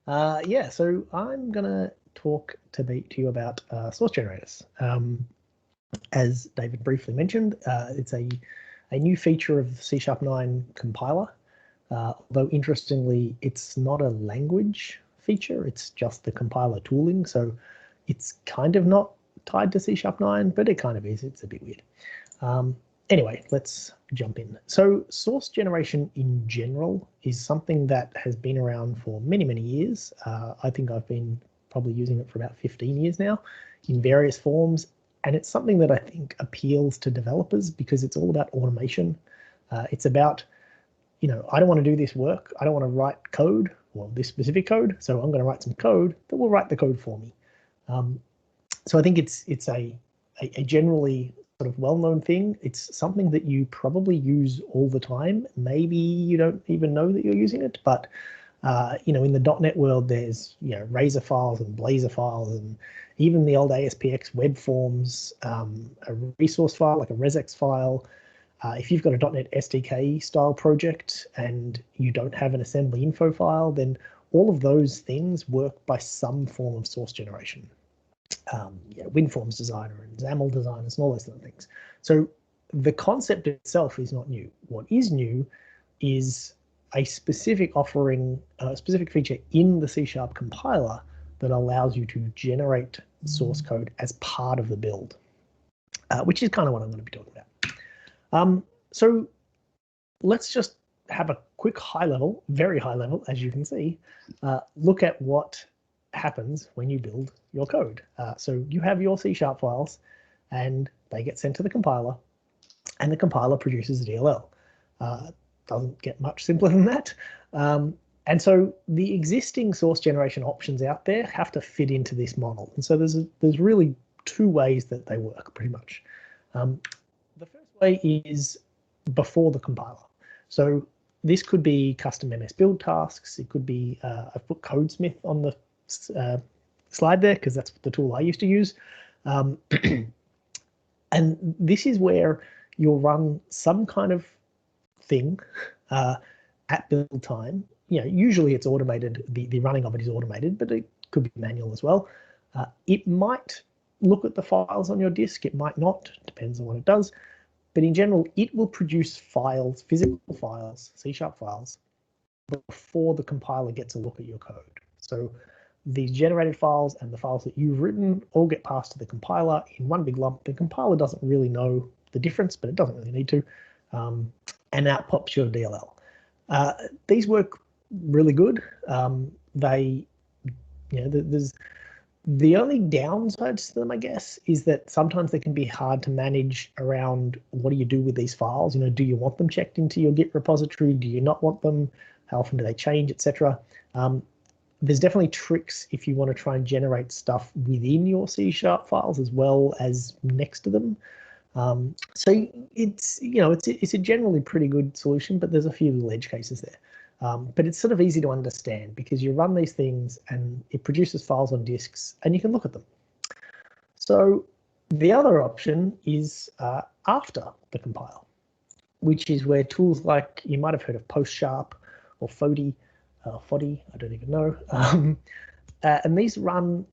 Yeah, so I'm gonna talk to you about source generators. As David briefly mentioned, it's a new feature of C# 9 compiler. Although interestingly, it's not a language feature, it's just the compiler tooling. So it's kind of not tied to C# 9, but it kind of is. It's a bit weird. Anyway, let's jump in. So source generation in general is something that has been around for many, many years. I think I've been probably using it for about 15 years now in various forms. And it's something that I think appeals to developers because it's all about automation. It's about, I don't want to do this work. I don't want to write code, or this specific code. So I'm going to write some code that will write the code for me. So I think it's a generally sort of well-known thing. It's something that you probably use all the time. Maybe you don't even know that you're using it, but in the .NET world, there's Razor files and Blazor files, and even the old ASPX web forms, a resource file like a resx file. If you've got a .NET SDK style project and you don't have an assembly info file, then all of those things work by some form of source generation. WinForms designer and XAML designers and all those other things. So the concept itself is not new. What is new is a specific offering, a specific feature in the C# compiler that allows you to generate source code as part of the build, which is kind of what I'm going to be talking about. So let's just have a quick high level, very high level, as you can see, look at what happens when you build your code. So you have your C# files and they get sent to the compiler and the compiler produces a DLL. Doesn't get much simpler than that. And so the existing source generation options out there have to fit into this model. And so there's really two ways that they work pretty much. The first way is before the compiler. So this could be custom MS build tasks. It could be, I've put CodeSmith on the slide there because that's the tool I used to use. And this is where you'll run some kind of thing at build time. Usually it's automated, the running of it is automated, but it could be manual as well. It might look at the files on your disk, it might not, depends on what it does. But in general, it will produce files, physical files, C# files, before the compiler gets a look at your code. So these generated files and the files that you've written all get passed to the compiler in one big lump. The compiler doesn't really know the difference, but it doesn't really need to. And out pops your DLL. These work really good. There's the only downsides to them, I guess, is that sometimes they can be hard to manage around what do you do with these files? Do you want them checked into your Git repository? Do you not want them? How often do they change, etc.? There's definitely tricks if you want to try and generate stuff within your C# files as well as next to them. So it's a generally pretty good solution, but there's a few little edge cases there. But it's sort of easy to understand because you run these things and it produces files on disks and you can look at them. So the other option is after the compile, which is where tools like, you might have heard of PostSharp or Fody, I don't even know. And these run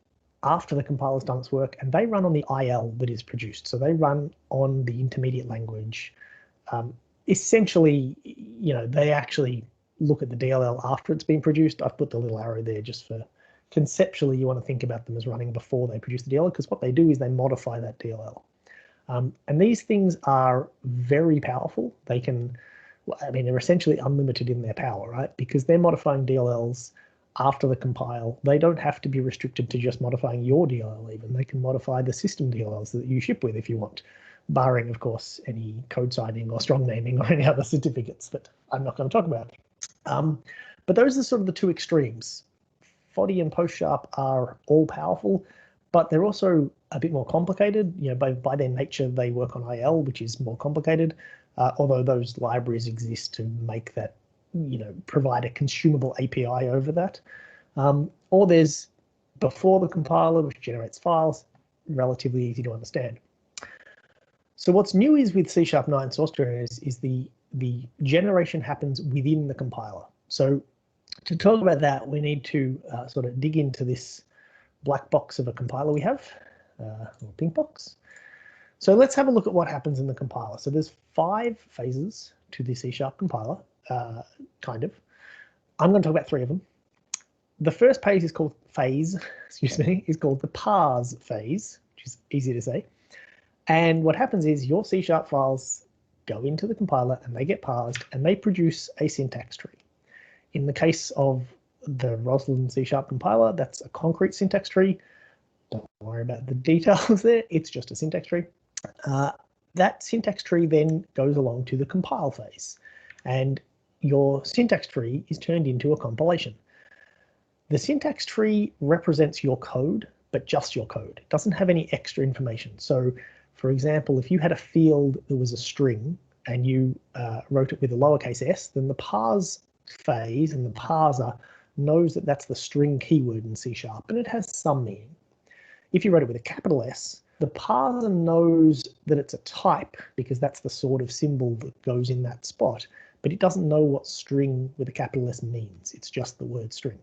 after the compiler's done its work, and they run on the IL that is produced. So they run on the intermediate language. Essentially, they actually look at the DLL after it's been produced. I've put the little arrow there just for conceptually, you want to think about them as running before they produce the DLL, because what they do is they modify that DLL. And these things are very powerful. They're essentially unlimited in their power, right? Because they're modifying DLLs after the compile. They don't have to be restricted to just modifying your DLL even. They can modify the system DLLs that you ship with if you want, barring, of course, any code signing or strong naming or any other certificates that I'm not going to talk about. But those are sort of the two extremes. Fody and PostSharp are all powerful, but they're also a bit more complicated. By their nature, they work on IL, which is more complicated, although those libraries exist to make that, provide a consumable API over that. Or there's before the compiler, which generates files, relatively easy to understand. So what's new is with C# 9 source generators is the generation happens within the compiler. So to talk about that, we need to sort of dig into this black box of a compiler we have, or pink box. So let's have a look at what happens in the compiler. So there's 5 phases to the C# compiler, kind of. I'm going to talk about 3 of them. The first phase is called is called the parse phase, which is easy to say. And what happens is your C# files go into the compiler and they get parsed and they produce a syntax tree. In the case of the Roslyn C# compiler, that's a concrete syntax tree. Don't worry about the details there, it's just a syntax tree. That syntax tree then goes along to the compile phase, and your syntax tree is turned into a compilation. The syntax tree represents your code, but just your code. It doesn't have any extra information. So, for example, if you had a field that was a string and you wrote it with a lowercase s, then the parse phase and the parser knows that that's the string keyword in C# and it has some meaning. If you wrote it with a capital S, the parser knows that it's a type because that's the sort of symbol that goes in that spot, but it doesn't know what string with a capital S means. It's just the word string.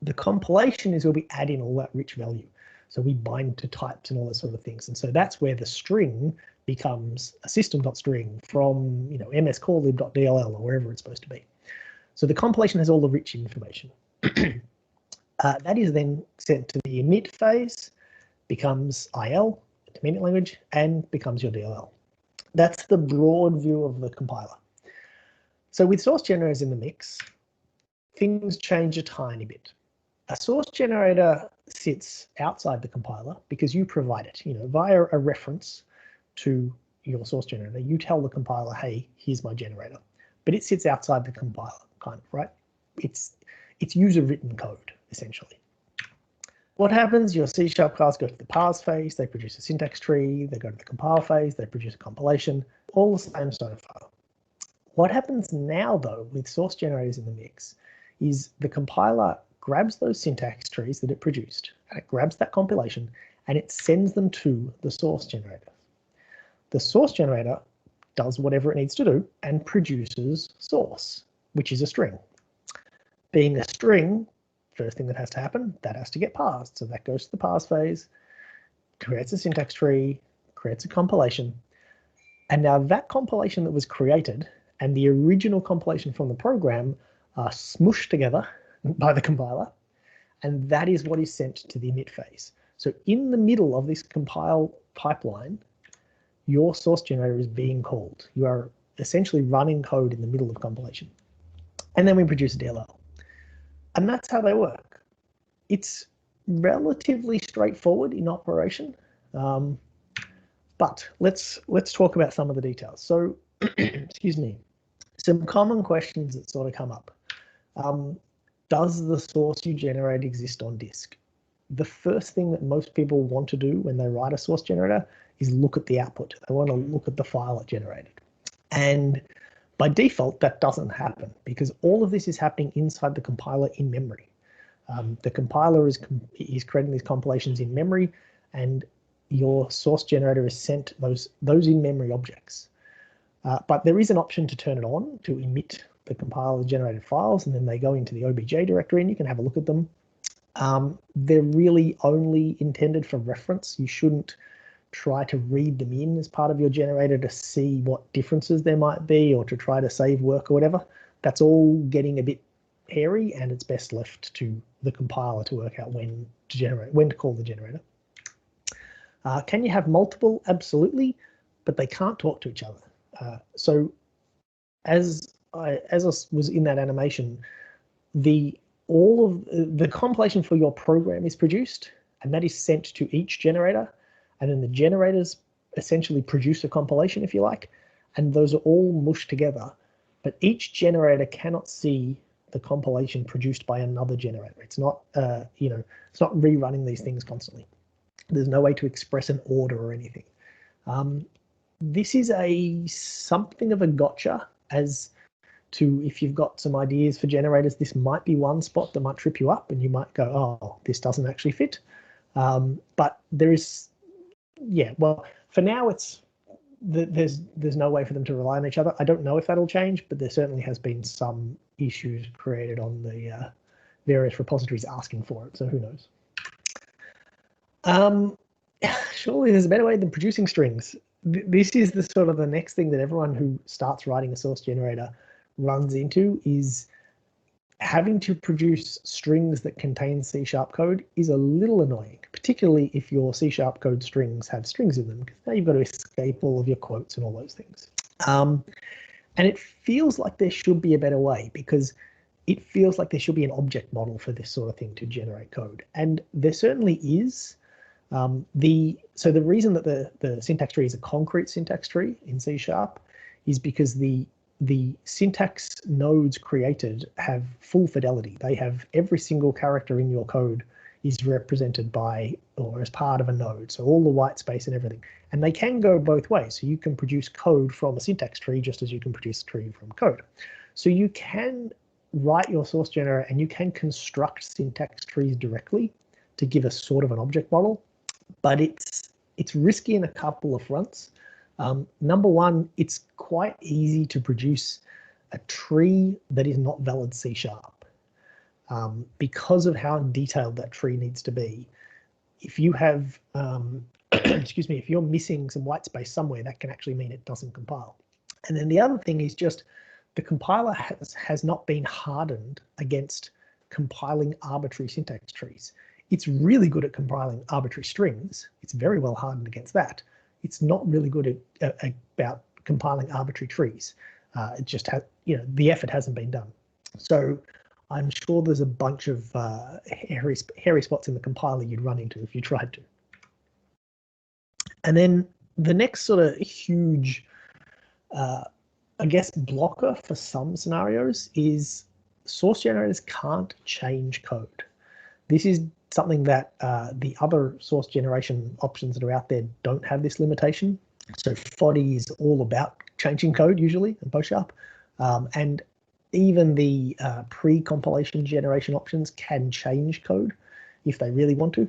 The compilation is where we add in all that rich value. So we bind to types and all those sort of things. And so that's where the string becomes a system.string from, you know, mscorelib.dll or wherever it's supposed to be. So the compilation has all the rich information. That is then sent to the emit phase, becomes IL, intermediate language, and becomes your DLL. That's the broad view of the compiler. So with source generators in the mix, things change a tiny bit. A source generator sits outside the compiler because you provide it, you know, via a reference to your source generator. You tell the compiler, hey, here's my generator, but it sits outside the compiler, kind of, right? It's user-written code, essentially. What happens? Your C# class go to the parse phase, they produce a syntax tree, they go to the compile phase, they produce a compilation, all the same sort of file. What happens now, though, with source generators in the mix is the compiler grabs those syntax trees that it produced, and it grabs that compilation, and it sends them to the source generator. The source generator does whatever it needs to do and produces source, which is a string. Being a string, first thing that has to happen, that has to get parsed. So that goes to the parse phase, creates a syntax tree, creates a compilation. And now that compilation that was created and the original compilation from the program are smooshed together by the compiler. And that is what is sent to the emit phase. So in the middle of this compile pipeline, your source generator is being called. You are essentially running code in the middle of compilation. And then we produce a DLL. And that's how they work. It's relatively straightforward in operation, but let's talk about some of the details. So, excuse me, some common questions that sort of come up. Does the source you generate exist on disk? The first thing that most people want to do when they write a source generator is look at the output. They want to look at the file it generated. And by default, that doesn't happen because all of this is happening inside the compiler in memory. The compiler is creating these compilations in memory, and your source generator is sent those in-memory objects. But there is an option to turn it on to emit the compiler-generated files, and then they go into the OBJ directory, and you can have a look at them. They're really only intended for reference. You shouldn't try to read them in as part of your generator to see what differences there might be or to try to save work or whatever. That's all getting a bit hairy, and it's best left to the compiler to work out when to call the generator. Can you have multiple? Absolutely, but they can't talk to each other. So as I was in that animation, all of the compilation for your program is produced, and that is sent to each generator. And then the generators essentially produce a compilation, if you like, and those are all mushed together. But each generator cannot see the compilation produced by another generator. It's not, it's not rerunning these things constantly. There's no way to express an order or anything. This is something of a gotcha as to if you've got some ideas for generators. This might be one spot that might trip you up, and you might go, "Oh, this doesn't actually fit." But there is. Yeah, well, for now it's there's no way for them to rely on each other. I don't know if that'll change, but there certainly has been some issues created on the various repositories asking for it, so who knows. Surely there's a better way than producing strings. This is the sort of the next thing that everyone who starts writing a source generator runs into, is having to produce strings that contain C# code is a little annoying, particularly if your C# code strings have strings in them, because now you've got to escape all of your quotes and all those things. And it feels like there should be a better way, because it feels like there should be an object model for this sort of thing to generate code. And there certainly is. So the reason that the syntax tree is a concrete syntax tree in C# is because the syntax nodes created have full fidelity. They have every single character in your code is represented by or as part of a node. So all the white space and everything. And they can go both ways. So you can produce code from a syntax tree just as you can produce a tree from code. So you can write your source generator and you can construct syntax trees directly to give us sort of an object model, but it's risky in a couple of fronts. Number one, it's quite easy to produce a tree that is not valid C#. Because of how detailed that tree needs to be. If you have, excuse me, if you're missing some white space somewhere, that can actually mean it doesn't compile. And then the other thing is just the compiler has not been hardened against compiling arbitrary syntax trees. It's really good at compiling arbitrary strings. It's very well hardened against that. It's not really good at about compiling arbitrary trees. It just has, the effort hasn't been done. So I'm sure there's a bunch of hairy spots in the compiler you'd run into if you tried to. And then the next sort of huge, I guess, blocker for some scenarios is source generators can't change code. This is something that the other source generation options that are out there don't have this limitation. So Fody is all about changing code usually in PostSharp, and even the pre-compilation generation options can change code if they really want to.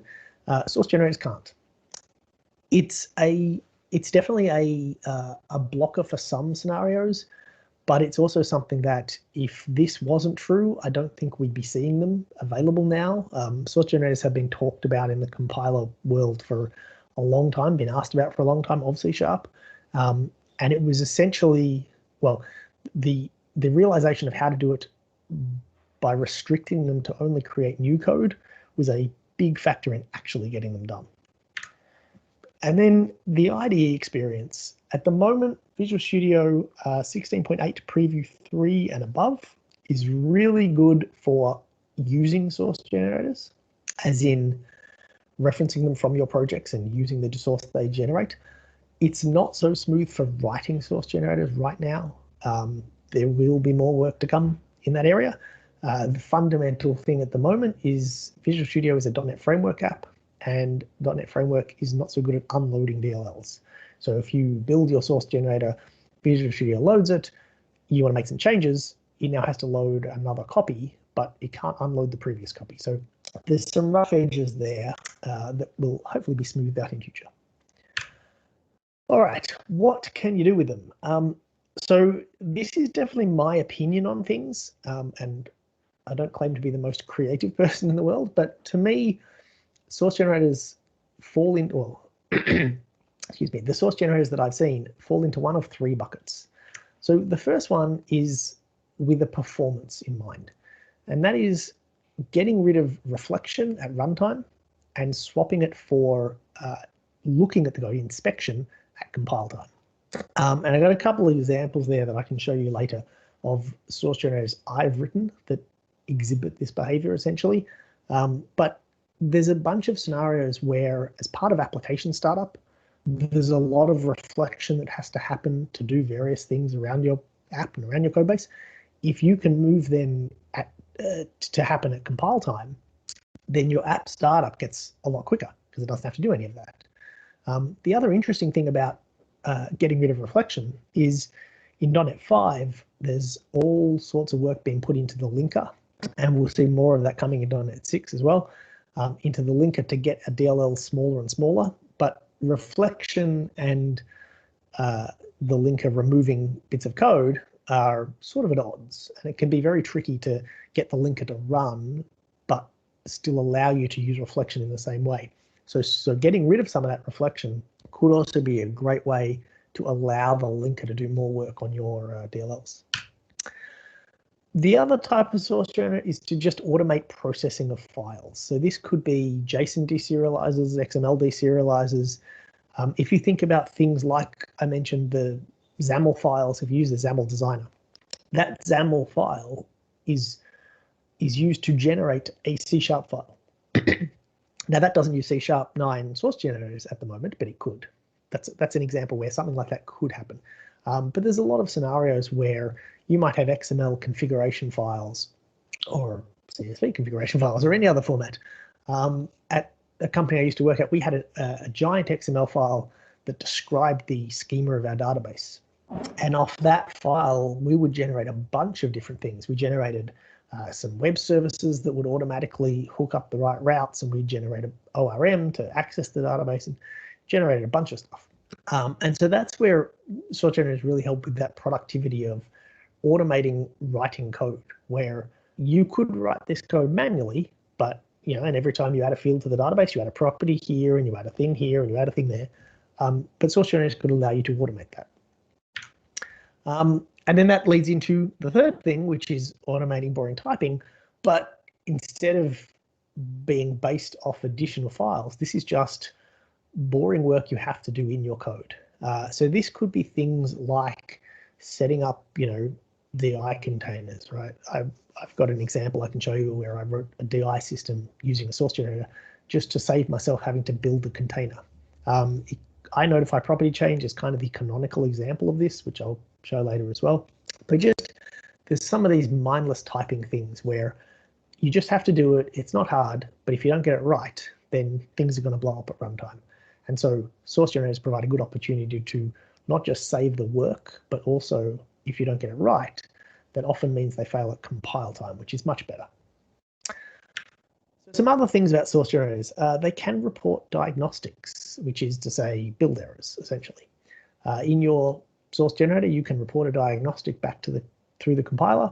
Source generators can't. It's definitely a blocker for some scenarios, but it's also something that if this wasn't true, I don't think we'd be seeing them available now. Source generators have been talked about in the compiler world for a long time, been asked about for a long time of C#. And it was essentially, well, the realization of how to do it by restricting them to only create new code was a big factor in actually getting them done. And then the IDE experience. At the moment, Visual Studio 16.8 Preview 3 and above is really good for using source generators, as in referencing them from your projects and using the source they generate. It's not so smooth for writing source generators right now. There will be more work to come in that area. The fundamental thing at the moment is Visual Studio is a .NET Framework app, and .NET Framework is not so good at unloading DLLs. So if you build your source generator, Visual Studio loads it, you want to make some changes, it now has to load another copy, but it can't unload the previous copy. So there's some rough edges there that will hopefully be smoothed out in future. All right, what can you do with them? So this is definitely my opinion on things, and I don't claim to be the most creative person in the world, but to me, source generators fall into, well, excuse me, the source generators that I've seen fall into one of three buckets. So the first one is with a performance in mind, and that is getting rid of reflection at runtime and swapping it for looking at the code inspection at compile time. And I got a couple of examples there that I can show you later of source generators I've written that exhibit this behavior essentially. But there's a bunch of scenarios where, as part of application startup, there's a lot of reflection that has to happen to do various things around your app and around your code base. If you can move them to happen at compile time, then your app startup gets a lot quicker because it doesn't have to do any of that. The other interesting thing about getting rid of reflection is in .NET 5, there's all sorts of work being put into the linker, and we'll see more of that coming in .NET 6 as well, into the linker to get a DLL smaller and smaller. But reflection and the linker removing bits of code are sort of at odds, and it can be very tricky to get the linker to run but still allow you to use reflection in the same way. So getting rid of some of that reflection could also be a great way to allow the linker to do more work on your DLLs. The other type of source generator is to just automate processing of files. So this could be JSON deserializers, XML deserializers. If you think about things like I mentioned, the XAML files, if you use the XAML designer, that XAML file is used to generate a C# file. Now that doesn't use C# 9 source generators at the moment, but it could. That's an example where something like that could happen. But there's a lot of scenarios where you might have XML configuration files or CSV configuration files or any other format. At a company I used to work at, we had a giant XML file that described the schema of our database. And off that file, we would generate a bunch of different things. We generated some web services that would automatically hook up the right routes, and we generated ORM to access the database and generated a bunch of stuff. And so that's where source generators really help with that productivity of automating writing code, where you could write this code manually, but and every time you add a field to the database, you add a property here, and you add a thing here, and you add a thing there. But source generators could allow you to automate that. And then that leads into the third thing, which is automating boring typing. But instead of being based off additional files, this is just boring work you have to do in your code. So this could be things like setting up, DI containers, right? I've got an example I can show you where I wrote a DI system using a source generator just to save myself having to build the container. I notify property change is kind of the canonical example of this, which I'll show later as well. But there's some of these mindless typing things where you just have to do it. It's not hard, but if you don't get it right, then things are going to blow up at runtime. And so source generators provide a good opportunity to not just save the work, but also if you don't get it right, that often means they fail at compile time, which is much better. Some other things about source generators, they can report diagnostics, which is to say build errors, essentially. In your source generator, you can report a diagnostic back to through the compiler.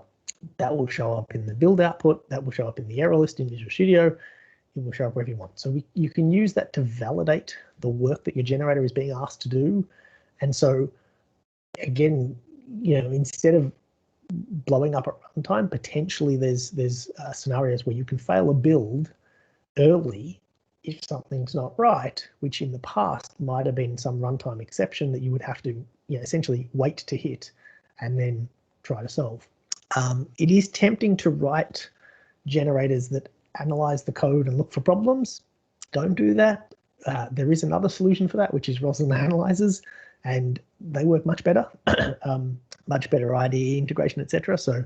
That will show up in the build output, that will show up in the error list in Visual Studio, it will show up wherever you want. So you can use that to validate the work that your generator is being asked to do. And so again, instead of blowing up at runtime, potentially there's scenarios where you can fail a build early if something's not right, which in the past might have been some runtime exception that you would have to essentially wait to hit and then try to solve. It is tempting to write generators that analyze the code and look for problems. Don't do that. There is another solution for that, which is Roslyn analyzers, and they work much better, much better IDE integration, etc. So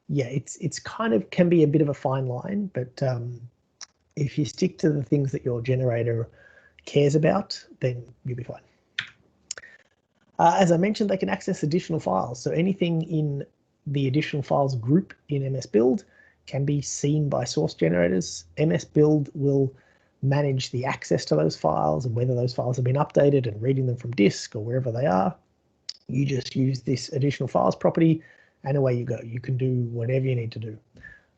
yeah, it's kind of can be a bit of a fine line, but if you stick to the things that your generator cares about, then you'll be fine. As I mentioned, they can access additional files. So anything in the additional files group in MS Build can be seen by source generators. MS Build will manage the access to those files and whether those files have been updated and reading them from disk or wherever they are. You just use this additional files property and away you go. You can do whatever you need to do.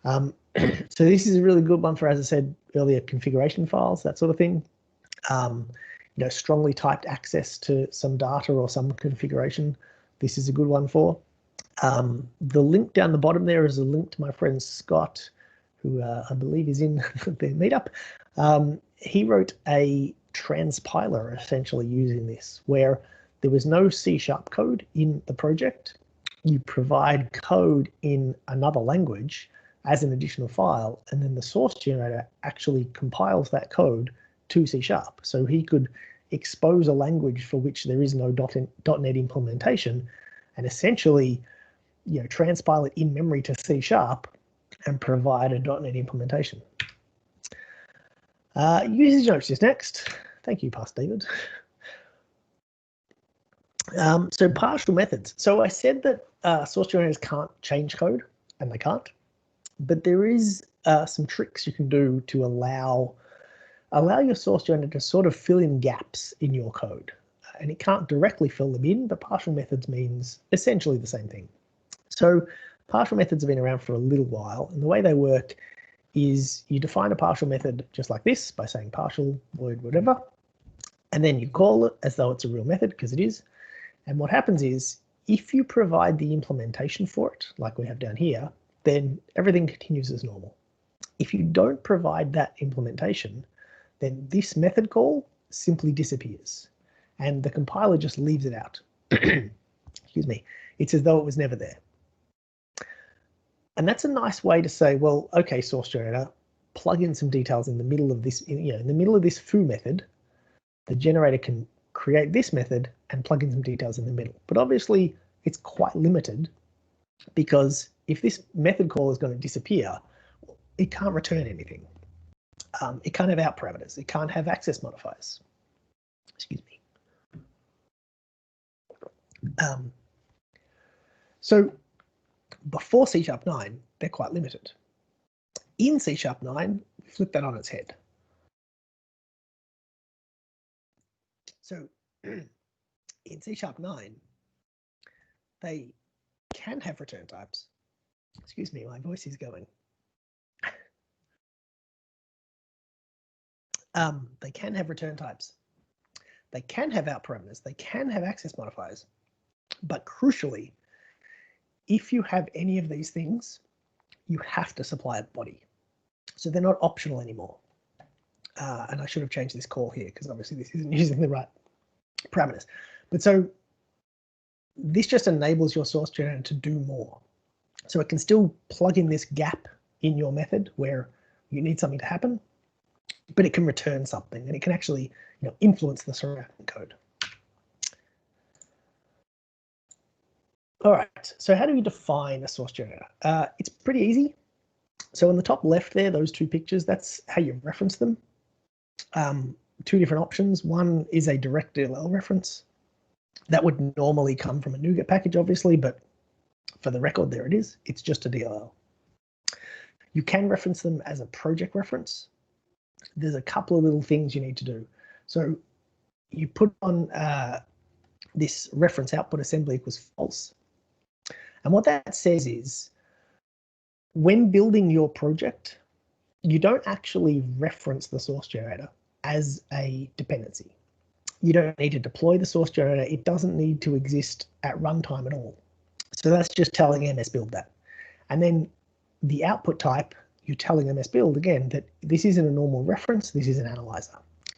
So this is a really good one for, as I said earlier, configuration files, that sort of thing. Strongly typed access to some data or some configuration. This is a good one for. The link down the bottom there is a link to my friend Scott, who I believe is in the meetup. He wrote a transpiler essentially using this, where there was no C# code in the project. You provide code in another language as an additional file, and then the source generator actually compiles that code to C#. So he could expose a language for which there is no .NET implementation and essentially transpile it in memory to C# and provide a .NET implementation. Usage notes is next. Thank you, Past David. So partial methods. So I said that source generators can't change code, and they can't, but there is some tricks you can do to allow your source generator to sort of fill in gaps in your code. and it can't directly fill them in, but partial methods means essentially the same thing. So partial methods have been around for a little while, and the way they work is you define a partial method just like this by saying partial void whatever, and then you call it as though it's a real method, because it is. And what happens is, if you provide the implementation for it, like we have down here, then everything continues as normal. If you don't provide that implementation, then this method call simply disappears, and the compiler just leaves it out. Excuse me. It's as though it was never there. And that's a nice way to say, well, okay, source generator, plug in some details in the middle of this, in the middle of this foo method. The generator can create this method and plug in some details in the middle. But obviously, it's quite limited, because if this method call is going to disappear, it can't return anything. It can't have out parameters. It can't have access modifiers. Excuse me. So before C#9, they're quite limited. In C#9, we flip that on its head. So in C#9, they can have return types. Excuse me, my voice is going. They can have return types. They can have out parameters. They can have access modifiers. But crucially, if you have any of these things, you have to supply a body. So they're not optional anymore. And I should have changed this call here, because obviously this isn't using the right parameters. But so this just enables your source generator to do more. So it can still plug in this gap in your method where you need something to happen, but it can return something, and it can actually influence the surrounding code. All right, so how do we define a source generator? It's pretty easy. So on the top left there, those two pictures, that's how you reference them. Two different options. One is a direct DLL reference. That would normally come from a NuGet package, obviously, but for the record, there it is. It's just a DLL. You can reference them as a project reference. There's a couple of little things you need to do. So you put on this reference output assembly equals false. And what that says is, when building your project, you don't actually reference the source generator as a dependency. You don't need to deploy the source generator. It doesn't need to exist at runtime at all. So that's just telling MS Build that. And then the output type, you're telling MS Build again that this isn't a normal reference, this is an analyzer.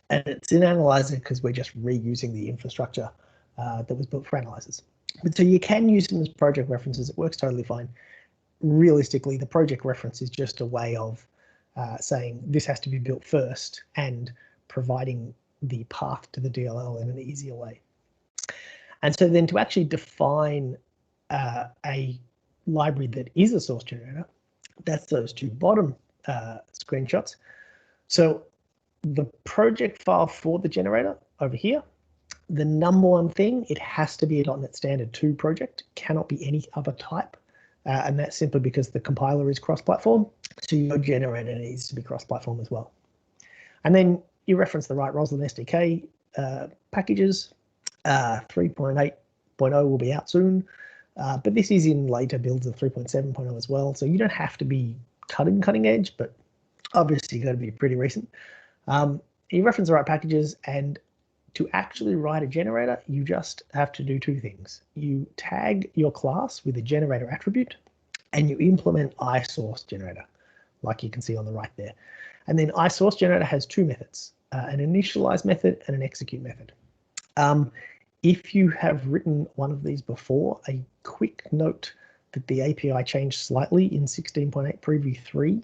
And it's an analyzer because we're just reusing the infrastructure that was built for analyzers. But so you can use them as project references. It works totally fine. Realistically, the project reference is just a way of saying this has to be built first and providing the path to the DLL in an easier way. And so then to actually define a library that is a source generator, that's those two bottom screenshots. So the project file for the generator over here, the number one thing, it has to be a .NET Standard 2 project, cannot be any other type. And that's simply because the compiler is cross-platform. So your generator needs to be cross-platform as well. And then you reference the right Roslyn SDK packages. 3.8.0 will be out soon, but this is in later builds of 3.7.0 as well. So you don't have to be cutting edge, but obviously you got to be pretty recent. You reference the right packages, and to actually write a generator, you just have to do two things. You tag your class with a generator attribute, and you implement iSourceGenerator, like you can see on the right there. And then iSourceGenerator has two methods, an initialize method and an execute method. If you have written one of these before, a quick note that the API changed slightly in 16.8 preview 3.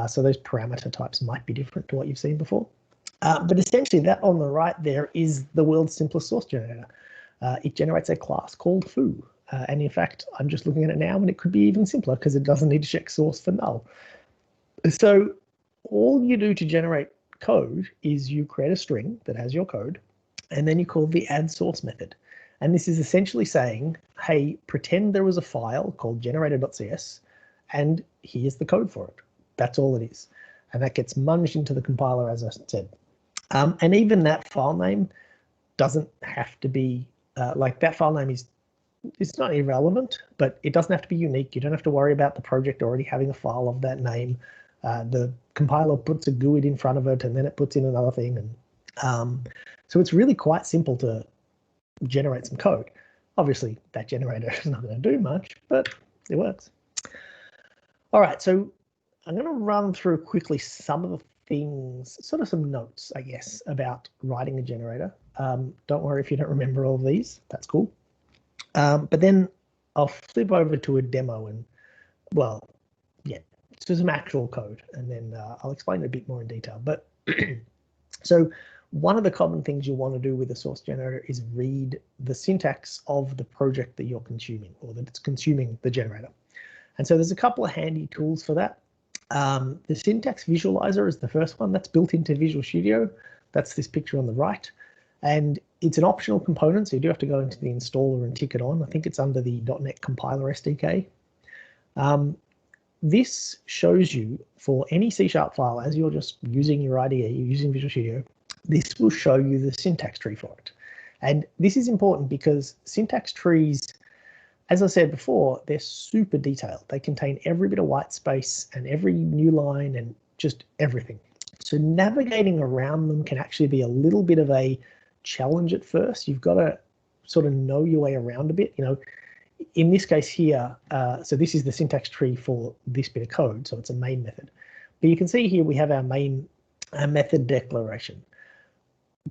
So those parameter types might be different to what you've seen before. But essentially that on the right there is the world's simplest source generator. It generates a class called foo. And in fact, I'm just looking at it now and it could be even simpler because it doesn't need to check source for null. So all you do to generate code is you create a string that has your code, and then you call the add source method. And this is essentially saying, hey, pretend there was a file called generator.cs and here's the code for it. That's all it is. And that gets munged into the compiler, as I said. And even that file name, doesn't have to be like that file name is, it's not irrelevant, but it doesn't have to be unique. You don't have to worry about the project already having a file of that name. The compiler puts a GUID in front of it, and then it puts in another thing. And so it's really quite simple to generate some code. Obviously, that generator is not going to do much, but it works. All right, so I'm going to run through quickly some of the things, sort of some notes, I guess, about writing a generator. Don't worry if you don't remember all of these. That's cool. But then I'll flip over to a demo and, well, yeah, to some actual code, and then I'll explain it a bit more in detail. But so one of the common things you'll want to do with a source generator is read the syntax of the project that you're consuming, or that it's consuming the generator. And so there's a couple of handy tools for that. The syntax visualizer is the first one that's built into Visual Studio. That's this picture on the right. And it's an optional component, so you do have to go into the installer and tick it on. I think it's under the .NET Compiler SDK. This shows you for any C# file, as you're just using your IDE, you're using Visual Studio, this will show you the syntax tree for it. And this is important because syntax trees, as I said before, they're super detailed. They contain every bit of white space and every new line and just everything. So navigating around them can actually be a little bit of a challenge at first. You've got to sort of know your way around a bit. You know, in this case here, so this is the syntax tree for this bit of code, so it's a main method. But you can see here we have our main method declaration.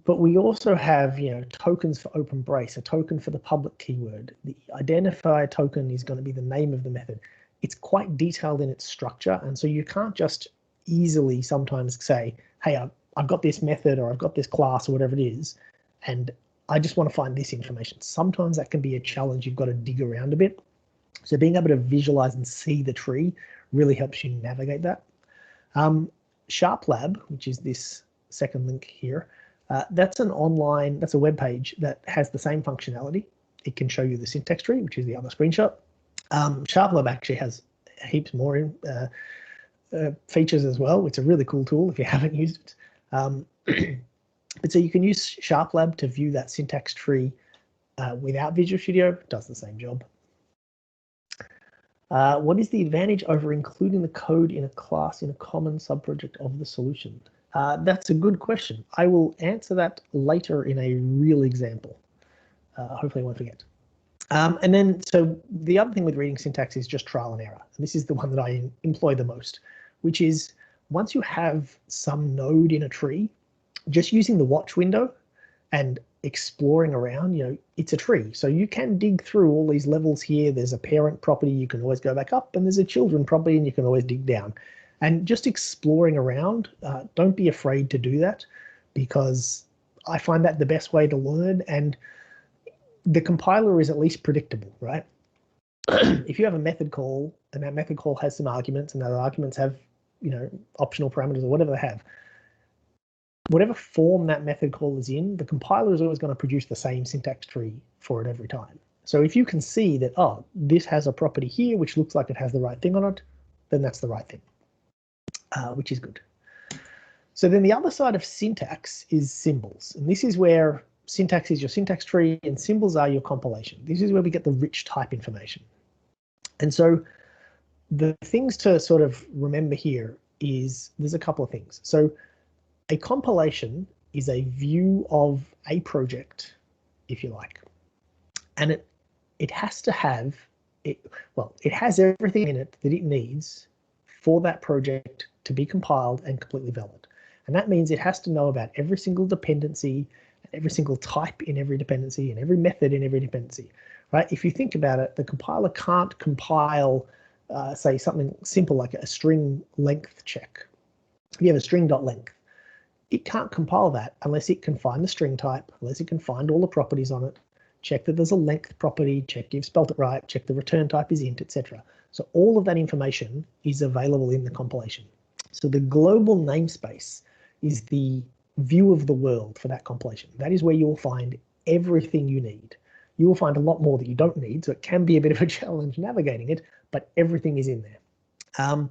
But we also have, you know, tokens for open brace, a token for the public keyword. The identifier token is going to be the name of the method. It's quite detailed in its structure, and so you can't just easily sometimes say, hey, I've got this method or I've got this class or whatever it is, and I just want to find this information. Sometimes that can be a challenge. You've got to dig around a bit. So being able to visualize and see the tree really helps you navigate that. SharpLab, which is this second link here, that's an online, that's a web page that has the same functionality. It can show you the syntax tree, which is the other screenshot. SharpLab actually has heaps more features as well. It's a really cool tool if you haven't used it. But so you can use SharpLab to view that syntax tree without Visual Studio. It does the same job. What is the advantage over including the code in a class in a common subproject of the solution? That's a good question. I will answer that later in a real example. Hopefully I won't forget. And then, so the other thing with reading syntax is just trial and error. And this is the one that I employ the most, which is once you have some node in a tree, just using the watch window and exploring around, you know, it's a tree. So you can dig through all these levels here. There's a parent property, you can always go back up, and there's a children property, and you can always dig down. And just exploring around, don't be afraid to do that, because I find that the best way to learn, and the compiler is at least predictable, right? If you have a method call and that method call has some arguments, and those arguments have, you know, optional parameters or whatever they have, whatever form that method call is in, the compiler is always going to produce the same syntax tree for it every time. So if you can see that, oh, this has a property here which looks like it has the right thing on it, then that's the right thing, which is good. So then the other side of syntax is symbols. And this is where syntax is your syntax tree and symbols are your compilation. This is where we get the rich type information. And so the things to sort of remember here is there's a couple of things. So a compilation is a view of a project, if you like, and it has to have it. Well, it has everything in it that it needs for that project to be compiled and completely valid. And that means it has to know about every single dependency, every single type in every dependency, and every method in every dependency, right? If you think about it, the compiler can't compile, say, something simple like a string length check. If you have a string.length, it can't compile that unless it can find the string type, unless it can find all the properties on it, check that there's a length property, check you've spelled it right, check the return type is int, etc. So all of that information is available in the compilation. So the global namespace is the view of the world for that compilation. That is where you will find everything you need. You will find a lot more that you don't need, so it can be a bit of a challenge navigating it, but everything is in there.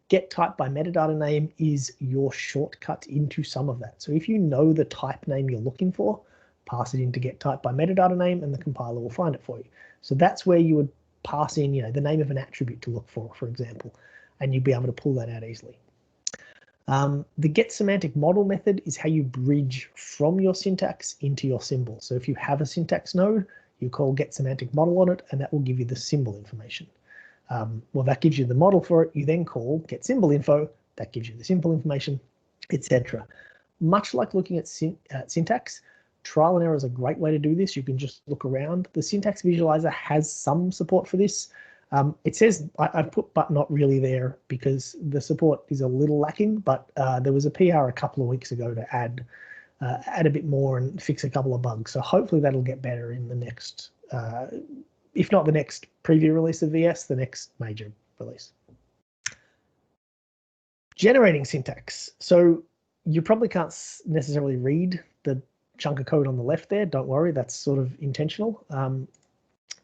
Get type by metadata name is your shortcut into some of that. So if you know the type name you're looking for, pass it into get type by metadata name, and the compiler will find it for you. So that's where you would pass in, the name of an attribute to look for example, and you'd be able to pull that out easily. The get semantic model method is how you bridge from your syntax into your symbol. So if you have a syntax node, you call get semantic model on it, and that will give you the symbol information. Well, that gives you the model for it. You then call get symbol info, that gives you the symbol information, etc. Much like looking at syntax, trial and error is a great way to do this. You can just look around. The syntax visualizer has some support for this. It says I've put but not really there because the support is a little lacking, but there was a PR a couple of weeks ago to add a bit more and fix a couple of bugs. So hopefully that'll get better in the next, if not the next preview release of VS, the next major release. Generating syntax. So you probably can't necessarily read the chunk of code on the left there. Don't worry, that's sort of intentional.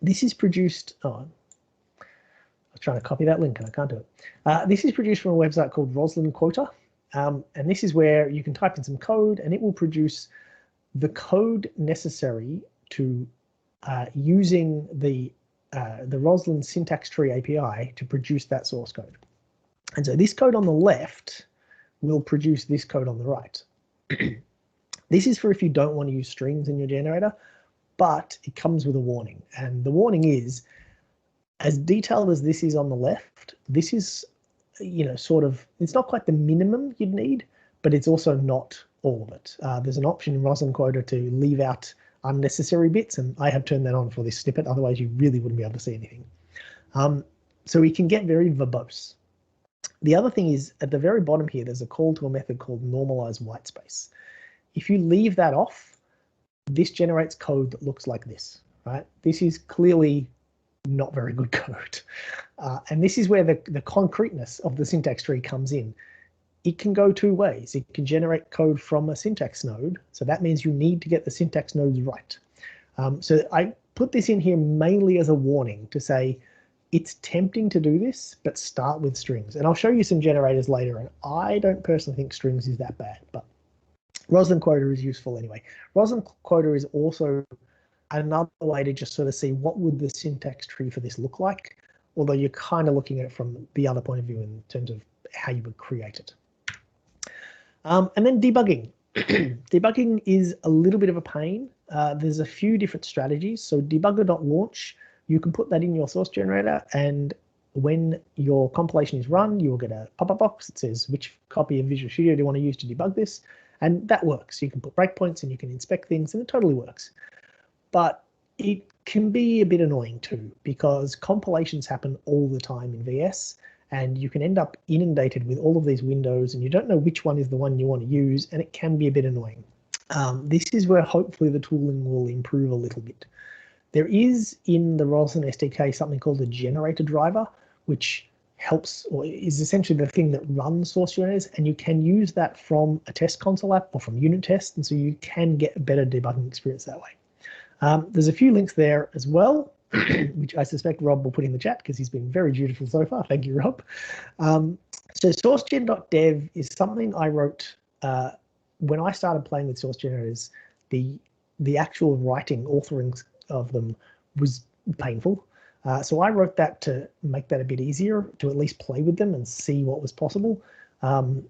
This is produced, I was trying to copy that link and I can't do it. This is produced from a website called Roslyn Quota. And this is where you can type in some code and it will produce the code necessary to using the Roslyn syntax tree API to produce that source code. And so this code on the left will produce this code on the right. This is for if you don't want to use strings in your generator, but it comes with a warning. And the warning is, as detailed as this is on the left, this is, sort of, it's not quite the minimum you'd need, but it's also not all of it. There's an option in Roslyn Quota to leave out unnecessary bits, and I have turned that on for this snippet, otherwise you really wouldn't be able to see anything. So we can get very verbose. The other thing is, at the very bottom here, there's a call to a method called normalize whitespace. If you leave that off, this generates code that looks like this, right? This is clearly not very good code. And this is where the concreteness of the syntax tree comes in. It can go two ways. It can generate code from a syntax node. So that means you need to get the syntax nodes right. So I put this in here mainly as a warning to say, it's tempting to do this, but start with strings. And I'll show you some generators later. And I don't personally think strings is that bad, but Roslyn Quota is useful anyway. Roslyn Quota is also another way to just sort of see what would the syntax tree for this look like, although you're kind of looking at it from the other point of view in terms of how you would create it. And then debugging. Debugging is a little bit of a pain. There's a few different strategies. So debugger.launch, you can put that in your source generator, and when your compilation is run, you will get a pop-up box that says which copy of Visual Studio do you want to use to debug this, and that works. You can put breakpoints and you can inspect things, and it totally works. But it can be a bit annoying too, because compilations happen all the time in VS, and you can end up inundated with all of these windows and you don't know which one is the one you want to use, and it can be a bit annoying. This is where hopefully the tooling will improve a little bit. There is in the Roslyn SDK something called a generator driver, which helps, or is essentially the thing that runs source generators, and you can use that from a test console app or from unit test, and so you can get a better debugging experience that way. There's a few links there as well, which I suspect Rob will put in the chat because he's been very dutiful so far. Thank you, Rob. So sourcegen.dev is something I wrote when I started playing with source generators. The actual writing, authoring of them was painful. So I wrote that to make that a bit easier, to at least play with them and see what was possible. And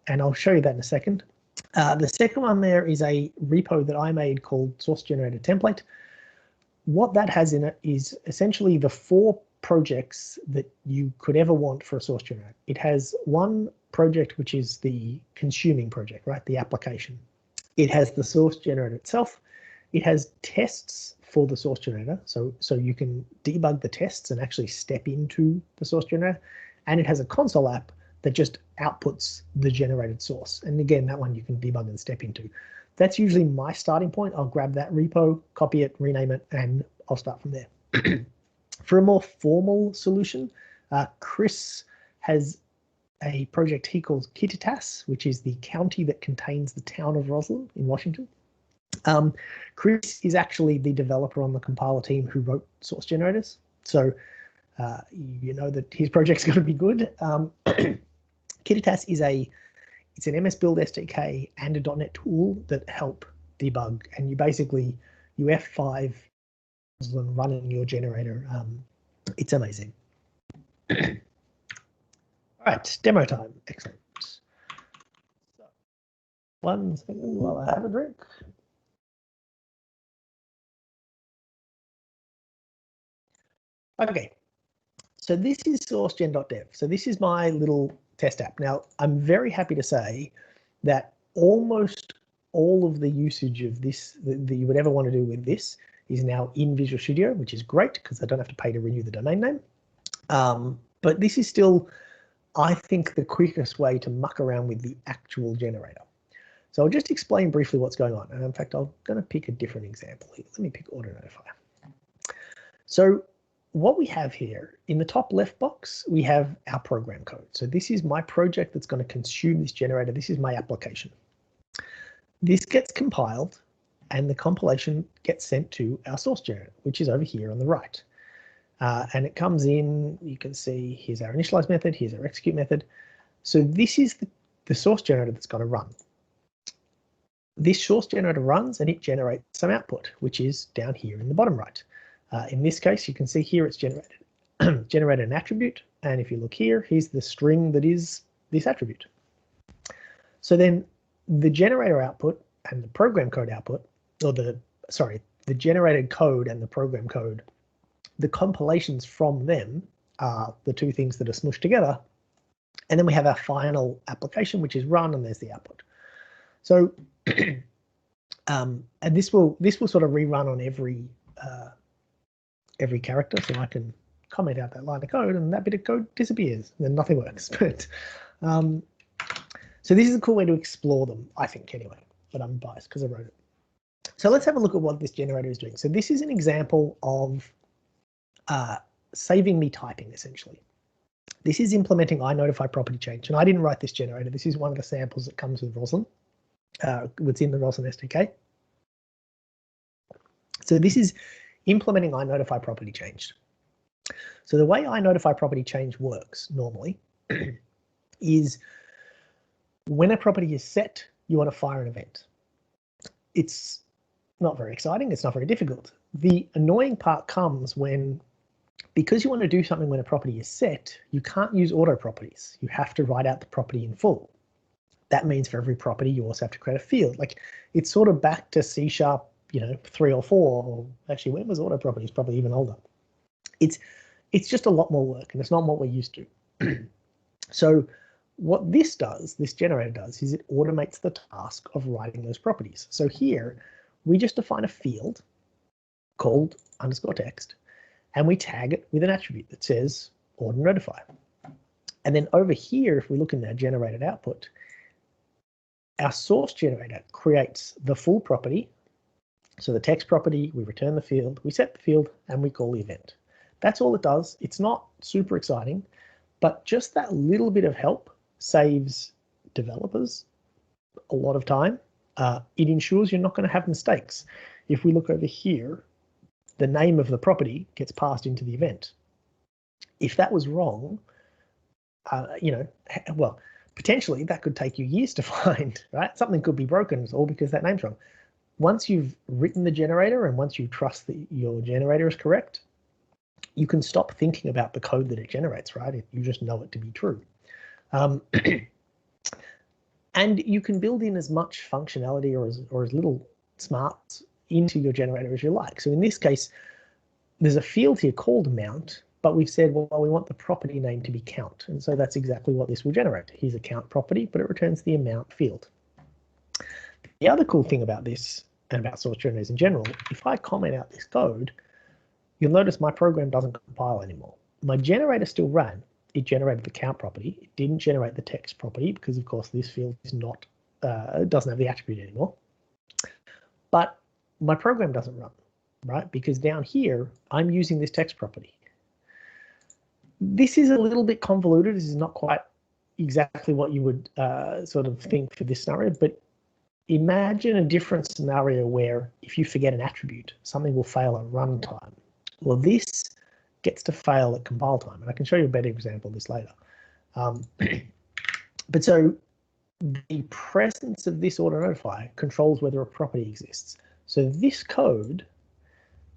I'll show you that in a second. The second one there is a repo that I made called source generator template. What that has in it is essentially the 4 projects that you could ever want for a source generator. It has one project, which is the consuming project, right? The application. It has the source generator itself. It has tests for the source generator. So you can debug the tests and actually step into the source generator. And it has a console app that just outputs the generated source. And again, that one you can debug and step into. That's usually my starting point. I'll grab that repo, copy it, rename it, and I'll start from there. For a more formal solution, Chris has a project he calls Kittitas, which is the county that contains the town of Roslyn in Washington. Chris is actually the developer on the compiler team who wrote source generators. So you know that his project's going to be good. Kittitas is it's an MS Build SDK and a .NET tool that help debug, and you basically, you F5 and running your generator. It's amazing. All right, demo time. Excellent. So, 1 second while I have a drink. Okay, so this is sourcegen.dev. So this is my little test app. Now, I'm very happy to say that almost all of the usage of this that you would ever want to do with this is now in Visual Studio, which is great because I don't have to pay to renew the domain name. But this is still, I think, the quickest way to muck around with the actual generator. So I'll just explain briefly what's going on. And in fact, I'm going to pick a different example here. Let me pick Auto Notify. So what we have here in the top left box, we have our program code. So this is my project that's going to consume this generator. This is my application. This gets compiled and the compilation gets sent to our source generator, which is over here on the right. And it comes in, you can see here's our initialize method, here's our execute method. So this is the source generator that's going to run. This source generator runs and it generates some output, which is down here in the bottom right. In this case, you can see here it's generated an attribute. And if you look here, here's the string that is this attribute. So then the generator output and the program code output, or the generated code and the program code, the compilations from them are the two things that are smushed together. And then we have our final application, which is run, and there's the output. So, and this will sort of rerun on every character. So I can comment out that line of code and that bit of code disappears and then nothing works. But so this is a cool way to explore them, I think, anyway, but I'm biased because I wrote it. So let's have a look at what this generator is doing. So this is an example of saving me typing, essentially. This is implementing iNotify property change, and I didn't write this generator. This is one of the samples that comes with Roslyn, what's in the Roslyn SDK. So this is implementing iNotify property change. So the way iNotify property change works normally is when a property is set, you want to fire an event. It's not very exciting. It's not very difficult. The annoying part comes when, because you want to do something when a property is set, you can't use auto properties. You have to write out the property in full. That means for every property, you also have to create a field. Like, it's sort of back to C#, 3 or 4, or actually when was auto properties? Probably even older. It's just a lot more work, and it's not what we're used to. So what this does, this generator does, is it automates the task of writing those properties. So here we just define a field called _text, and we tag it with an attribute that says auto notify. And then over here, if we look in our generated output, our source generator creates the full property. So the text property, we return the field, we set the field, and we call the event. That's all it does. It's not super exciting, but just that little bit of help saves developers a lot of time. It ensures you're not going to have mistakes. If we look over here, the name of the property gets passed into the event. If that was wrong, well, potentially that could take you years to find, right? Something could be broken, all because that name's wrong. Once you've written the generator and once you trust that your generator is correct, you can stop thinking about the code that it generates, right? You just know it to be true. And you can build in as much functionality or as little smarts into your generator as you like. So in this case, there's a field here called mount, but we've said, well, we want the property name to be count. And so that's exactly what this will generate. Here's a count property, but it returns the amount field. The other cool thing about this and about source generators in general, if I comment out this code, you'll notice my program doesn't compile anymore. My generator still ran. It generated the count property. It didn't generate the text property because, of course, this field is not doesn't have the attribute anymore. But my program doesn't run, right? Because down here, I'm using this text property. This is a little bit convoluted. This is not quite exactly what you would sort of think for this scenario, but imagine a different scenario where if you forget an attribute, something will fail at runtime. Well, this gets to fail at compile time, and I can show you a better example of this later. But so the presence of this auto notify controls whether a property exists. So this code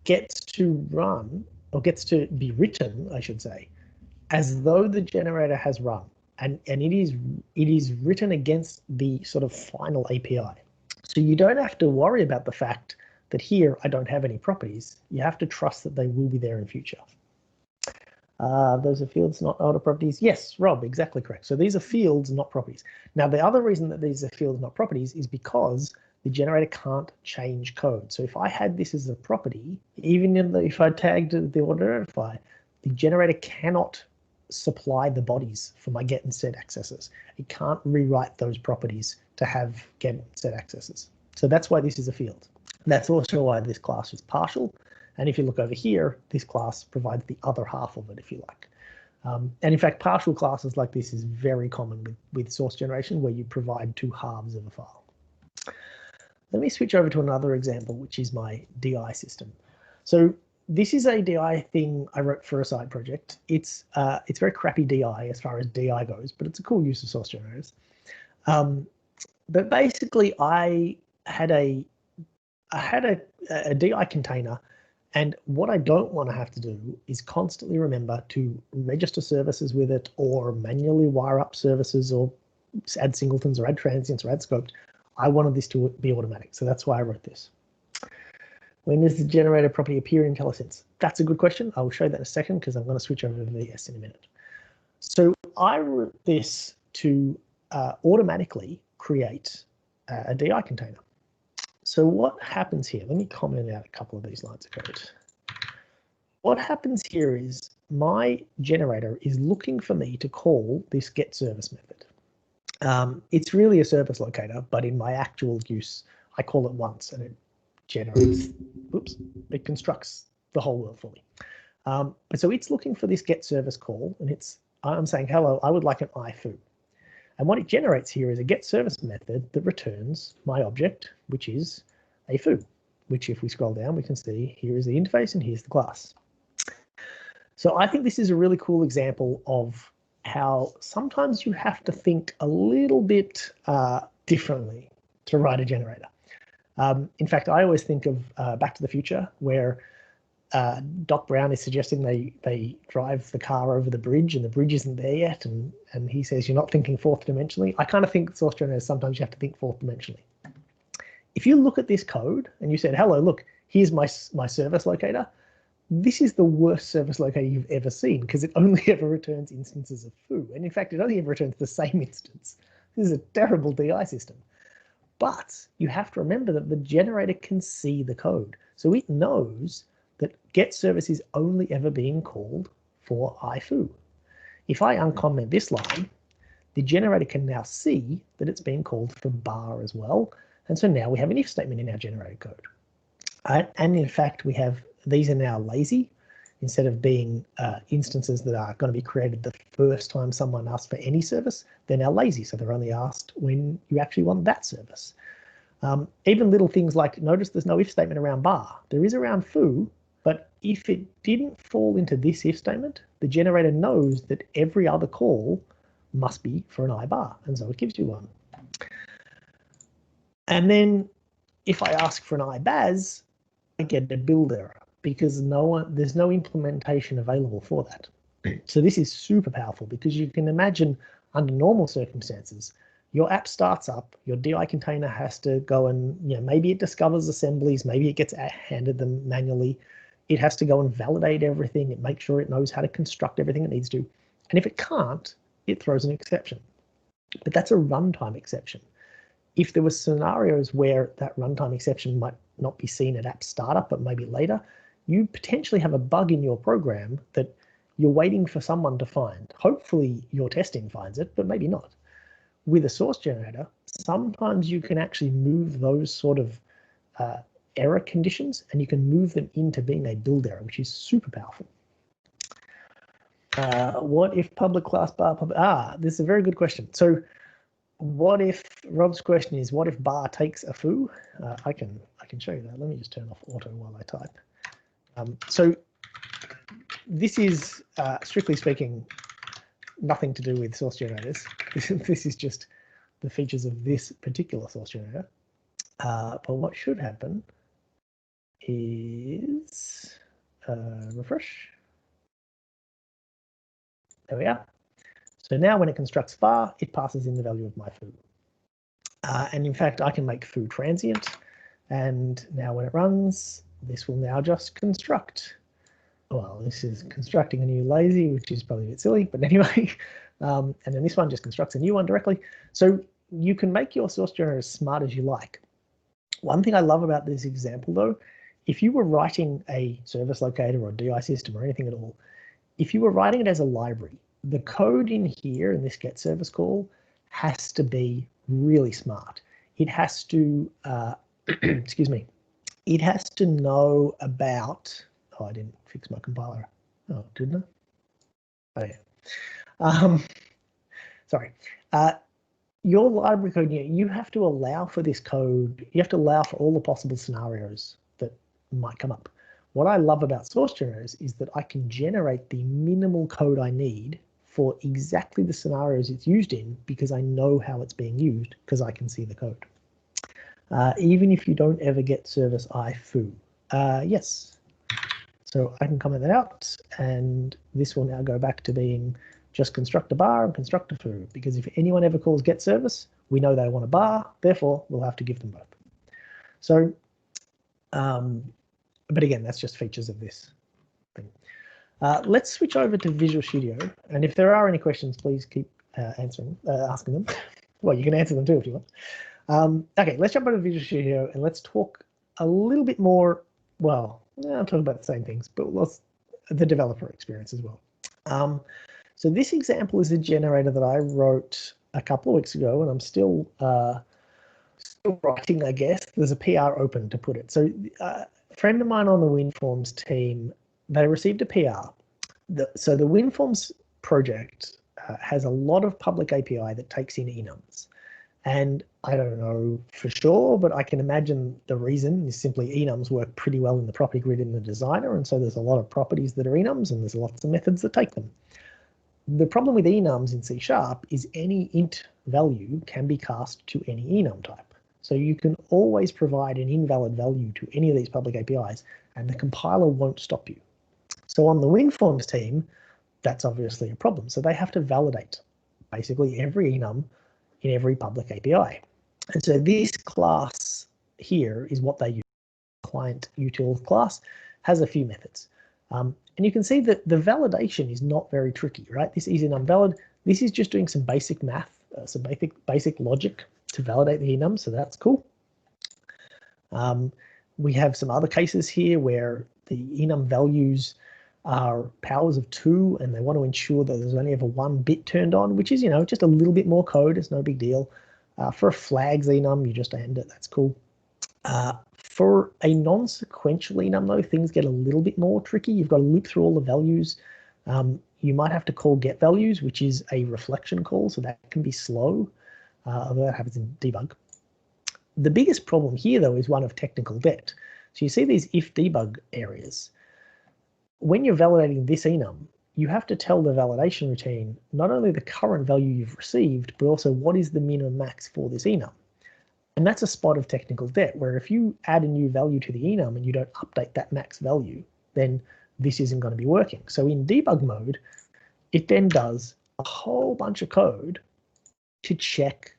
gets to run, or gets to be written, I should say, as though the generator has run, and it is written against the sort of final API. So you don't have to worry about the fact that here I don't have any properties. You have to trust that they will be there in future. Those are fields, not auto properties. Yes, Rob, exactly correct. So these are fields, not properties. Now, the other reason that these are fields, not properties, is because the generator can't change code. So if I had this as a property, even if I tagged the auto notify, the generator cannot supply the bodies for my get and set accesses. It can't rewrite those properties to have get and set accesses. So that's why this is a field. That's also why this class is partial. And if you look over here, this class provides the other half of it, if you like. And in fact, partial classes like this is very common with source generation, where you provide two halves of a file. Let me switch over to another example, which is my DI system. So this is a DI thing I wrote for a side project. It's very crappy DI as far as DI goes, but it's a cool use of source generators. But basically, I had a DI container, and what I don't want to have to do is constantly remember to register services with it, or manually wire up services, or add singletons, or add transients, or add scopes. I wanted this to be automatic, so that's why I wrote this. When does the generator property appear in IntelliSense? That's a good question. I will show that in a second, because I'm going to switch over to VS in a minute. So I wrote this to automatically create a DI container. So what happens here? Let me comment out a couple of these lines of code. What happens here is my generator is looking for me to call this getService method. It's really a service locator, but in my actual use, I call it once and it generates, it constructs the whole world for me. So it's looking for this getService call, and I'm saying, hello, I would like an IFOO. And what it generates here is a getService method that returns my object, which is a foo, which if we scroll down, we can see here is the interface and here's the class. So I think this is a really cool example of how sometimes you have to think a little bit differently to write a generator. In fact, I always think of Back to the Future, where Doc Brown is suggesting they drive the car over the bridge and the bridge isn't there yet, and he says you're not thinking fourth dimensionally. I kind of think source generators, sometimes you have to think fourth dimensionally. If you look at this code and you said, hello, look, here's my service locator, this is the worst service locator you've ever seen, because it only ever returns instances of foo, and in fact it only ever returns the same instance. This is a terrible DI system. But you have to remember that the generator can see the code, so it knows that getService is only ever being called for IFOO. If I uncomment this line, the generator can now see that it's being called for bar as well. And so now we have an if statement in our generated code. And in fact, we have, these are now lazy. Instead of being instances that are going to be created the first time someone asks for any service, they're now lazy. So they're only asked when you actually want that service. Even little things like, notice there's no if statement around bar. There is around foo, but if it didn't fall into this if statement, the generator knows that every other call must be for an iBar, and so it gives you one. And then if I ask for an iBaz, I get a build error, because there's no implementation available for that. So this is super powerful, because you can imagine under normal circumstances, your app starts up, your DI container has to go and, maybe it discovers assemblies, maybe it gets handed them manually. It has to go and validate everything and make sure it knows how to construct everything it needs to. And if it can't, it throws an exception. But that's a runtime exception. If there were scenarios where that runtime exception might not be seen at app startup, but maybe later, you potentially have a bug in your program that you're waiting for someone to find. Hopefully your testing finds it, but maybe not. With a source generator, sometimes you can actually move those sort of error conditions, and you can move them into being a build error, which is super powerful. What if public class bar, this is a very good question. So what if, Rob's question is, what if bar takes a foo? I can show you that. Let me just turn off auto while I type. So this is, strictly speaking, nothing to do with source generators. This is just the features of this particular source generator. But what should happen is refresh. There we are. So now when it constructs var, it passes in the value of my foo. And in fact, I can make foo transient. And now when it runs, this will now just construct. Well, this is constructing a new lazy, which is probably a bit silly, but anyway. And then this one just constructs a new one directly. So you can make your source generator as smart as you like. One thing I love about this example, though, if you were writing a service locator or DI system or anything at all, if you were writing it as a library, the code in here in this get service call has to be really smart. It has to, excuse me, it has to know about, oh, I didn't fix my compiler. Oh, didn't I? Oh, yeah. Sorry. Your library code, you have to allow for this code. You have to allow for all the possible scenarios that might come up. What I love about source generators is that I can generate the minimal code I need for exactly the scenarios it's used in because I know how it's being used because I can see the code. Even if you don't ever get service I foo. Yes. So I can comment that out, and this will now go back to being just construct a bar and construct a foo, because if anyone ever calls get service, we know they want a bar, therefore we'll have to give them both. So, but again, that's just features of this thing. Let's switch over to Visual Studio, and if there are any questions, please keep asking them. Well, you can answer them too if you want. Okay, let's jump over to Visual Studio and let's talk a little bit more. Well, I'm talking about the same things, but let's the developer experience as well. So this example is a generator that I wrote a couple of weeks ago, and I'm still writing, I guess. There's a PR open to put it. So a friend of mine on the WinForms team, they received a PR. So the WinForms project has a lot of public API that takes in enums. And I don't know for sure, but I can imagine the reason is simply enums work pretty well in the property grid in the designer. And so there's a lot of properties that are enums, and there's lots of methods that take them. The problem with enums in C# is any int value can be cast to any enum type. So you can always provide an invalid value to any of these public APIs, and the compiler won't stop you. So on the WinForms team, that's obviously a problem. So they have to validate basically every enum in every public API. And so this class here is what they use. Client util class has a few methods. And you can see that the validation is not very tricky, right? This is enum valid. This is just doing some basic math, some basic logic to validate the enum, so that's cool. We have some other cases here where the enum values are powers of 2, and they want to ensure that there's only ever 1 bit turned on, which is, just a little bit more code. It's no big deal. For a flags enum, you just end it. That's cool. For a non-sequential enum, though, things get a little bit more tricky. You've got to loop through all the values. You might have to call get values, which is a reflection call, so that can be slow, although that happens in debug. The biggest problem here, though, is one of technical debt. So you see these if debug areas. When you're validating this enum, you have to tell the validation routine not only the current value you've received, but also what is the min and max for this enum. And that's a spot of technical debt, where if you add a new value to the enum and you don't update that max value, then this isn't going to be working. So in debug mode, it then does a whole bunch of code to check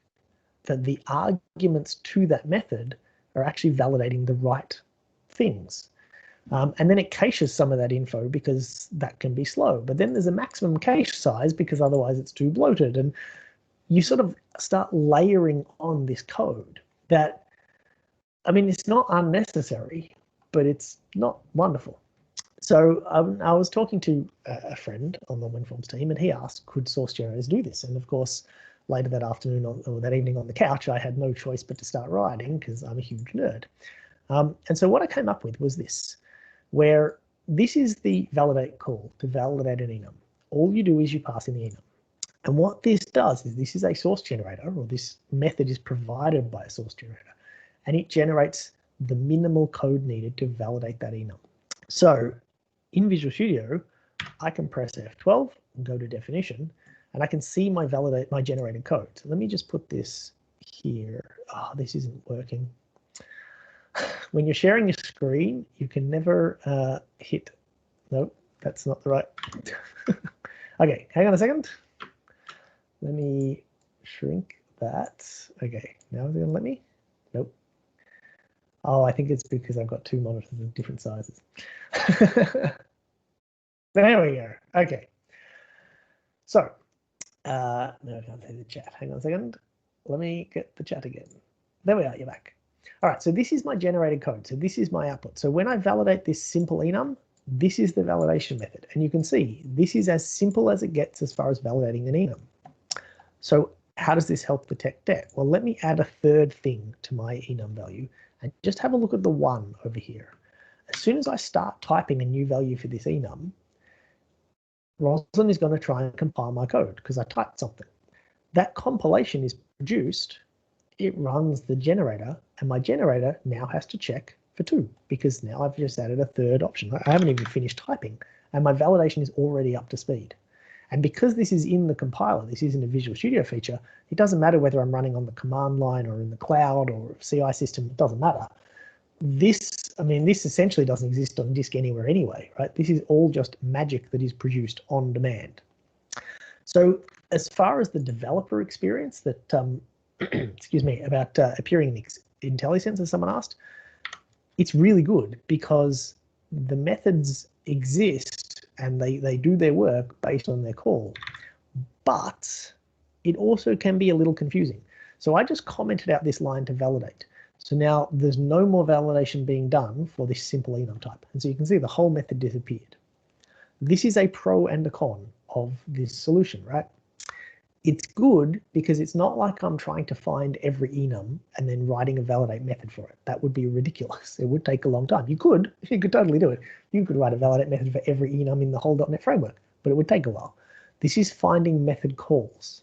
that the arguments to that method are actually validating the right things. And then it caches some of that info because that can be slow. But then there's a maximum cache size because otherwise it's too bloated. And you sort of start layering on this code that, I mean, it's not unnecessary, but it's not wonderful. So I was talking to a friend on the WinForms team, and he asked, could source generators do this? And of course, later that afternoon or that evening on the couch, I had no choice but to start writing because I'm a huge nerd. And so what I came up with was this, where this is the validate call to validate an enum. All you do is you pass in the enum. And what this does is this is a source generator, or this method is provided by a source generator, and it generates the minimal code needed to validate that enum. So in Visual Studio, I can press F12 and go to definition, and I can see my generated code. So let me just put this here. Oh, this isn't working. When you're sharing your screen, you can never hit. Nope, that's not the right. Okay, hang on a second. Let me shrink that. Okay, now is it gonna let me? Nope. Oh, I think it's because I've got two monitors of different sizes. There we go. Okay. So, no, I can't see the chat. Hang on a second. Let me get the chat again. There we are, you're back. All right, so this is my generated code. So this is my output. So when I validate this simple enum, this is the validation method. And you can see this is as simple as it gets as far as validating an enum. So how does this help detect debt? Well, let me add a third thing to my enum value and just have a look at the 1 over here. As soon as I start typing a new value for this enum, Roslyn is going to try and compile my code because I typed something. That compilation is produced, it runs the generator, and my generator now has to check for 2 because now I've just added a third option. I haven't even finished typing and my validation is already up to speed. And because this is in the compiler, this isn't a Visual Studio feature, it doesn't matter whether I'm running on the command line or in the cloud or CI system, it doesn't matter. This essentially doesn't exist on disk anywhere anyway, right? This is all just magic that is produced on demand. So as far as the developer experience that, excuse me, about appearing in IntelliSense, as someone asked, it's really good because the methods exist and they do their work based on their call, but it also can be a little confusing. So I just commented out this line to validate. So now there's no more validation being done for this simple enum type. And so you can see the whole method disappeared. This is a pro and a con of this solution, right? It's good because it's not like I'm trying to find every enum and then writing a validate method for it. That would be ridiculous. It would take a long time. You could totally do it. You could write a validate method for every enum in the whole .NET framework, but it would take a while. This is finding method calls.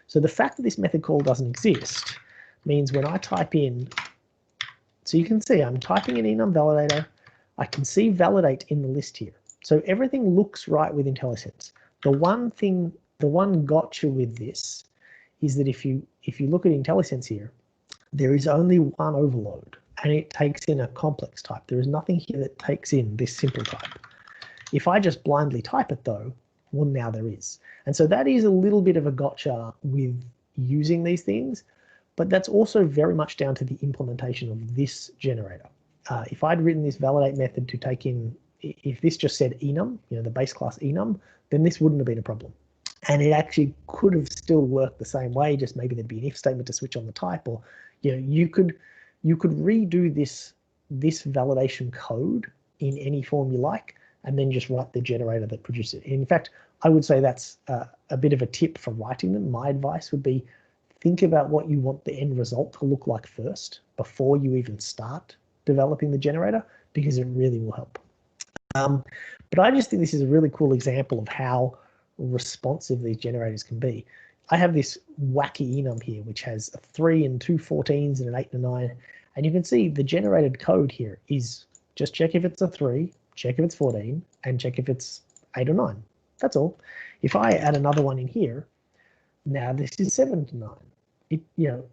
So the fact that this method call doesn't exist means when I type in, so you can see I'm typing an enum validator, I can see validate in the list here. So everything looks right with IntelliSense. The one gotcha with this is that if you look at IntelliSense here, there is only one overload and it takes in a complex type. There is nothing here that takes in this simple type. If I just blindly type it though, well, now there is. And so that is a little bit of a gotcha with using these things, but that's also very much down to the implementation of this generator. If I'd written this validate method to take in, if this just said enum, the base class enum, then this wouldn't have been a problem. And it actually could have still worked the same way, just maybe there'd be an if statement to switch on the type, or you could redo this validation code in any form you like, and then just write the generator that produces it. In fact, I would say that's a bit of a tip for writing them. My advice would be think about what you want the end result to look like first before you even start developing the generator, because it really will help. But I just think this is a really cool example of how responsive these generators can be. I have this wacky enum here, which has a 3 and 2 14s and an 8 and a 9. And you can see the generated code here is just check if it's a 3, check if it's 14, and check if it's 8 or 9. That's all. If I add another one in here, now this is 7 to 9.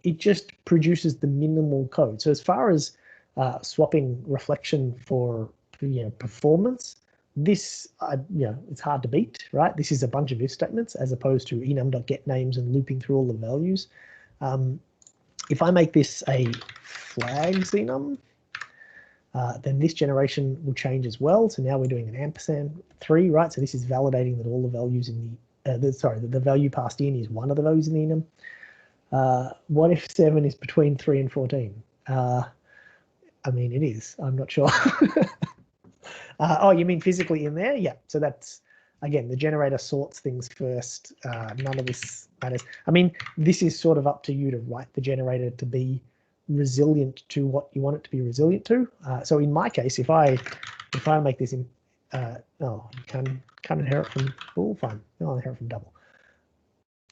It just produces the minimal code. So as far as swapping reflection for performance, this it's hard to beat, right? This is a bunch of if statements as opposed to enum.get names and looping through all the values. If I make this a flags enum, then this generation will change as well. So now we're doing an ampersand 3, right? So this is validating that all the values in the value passed in is one of the values in the enum. What if 7 is between 3 and 14? I mean, it is. I'm not sure. Oh, you mean physically in there? Yeah. So that's, again, the generator sorts things first. None of this matters. I mean, this is sort of up to you to write the generator to be resilient to what you want it to be resilient to. So in my case, if I make this in, you can't inherit from full, fine. I'll inherit from double.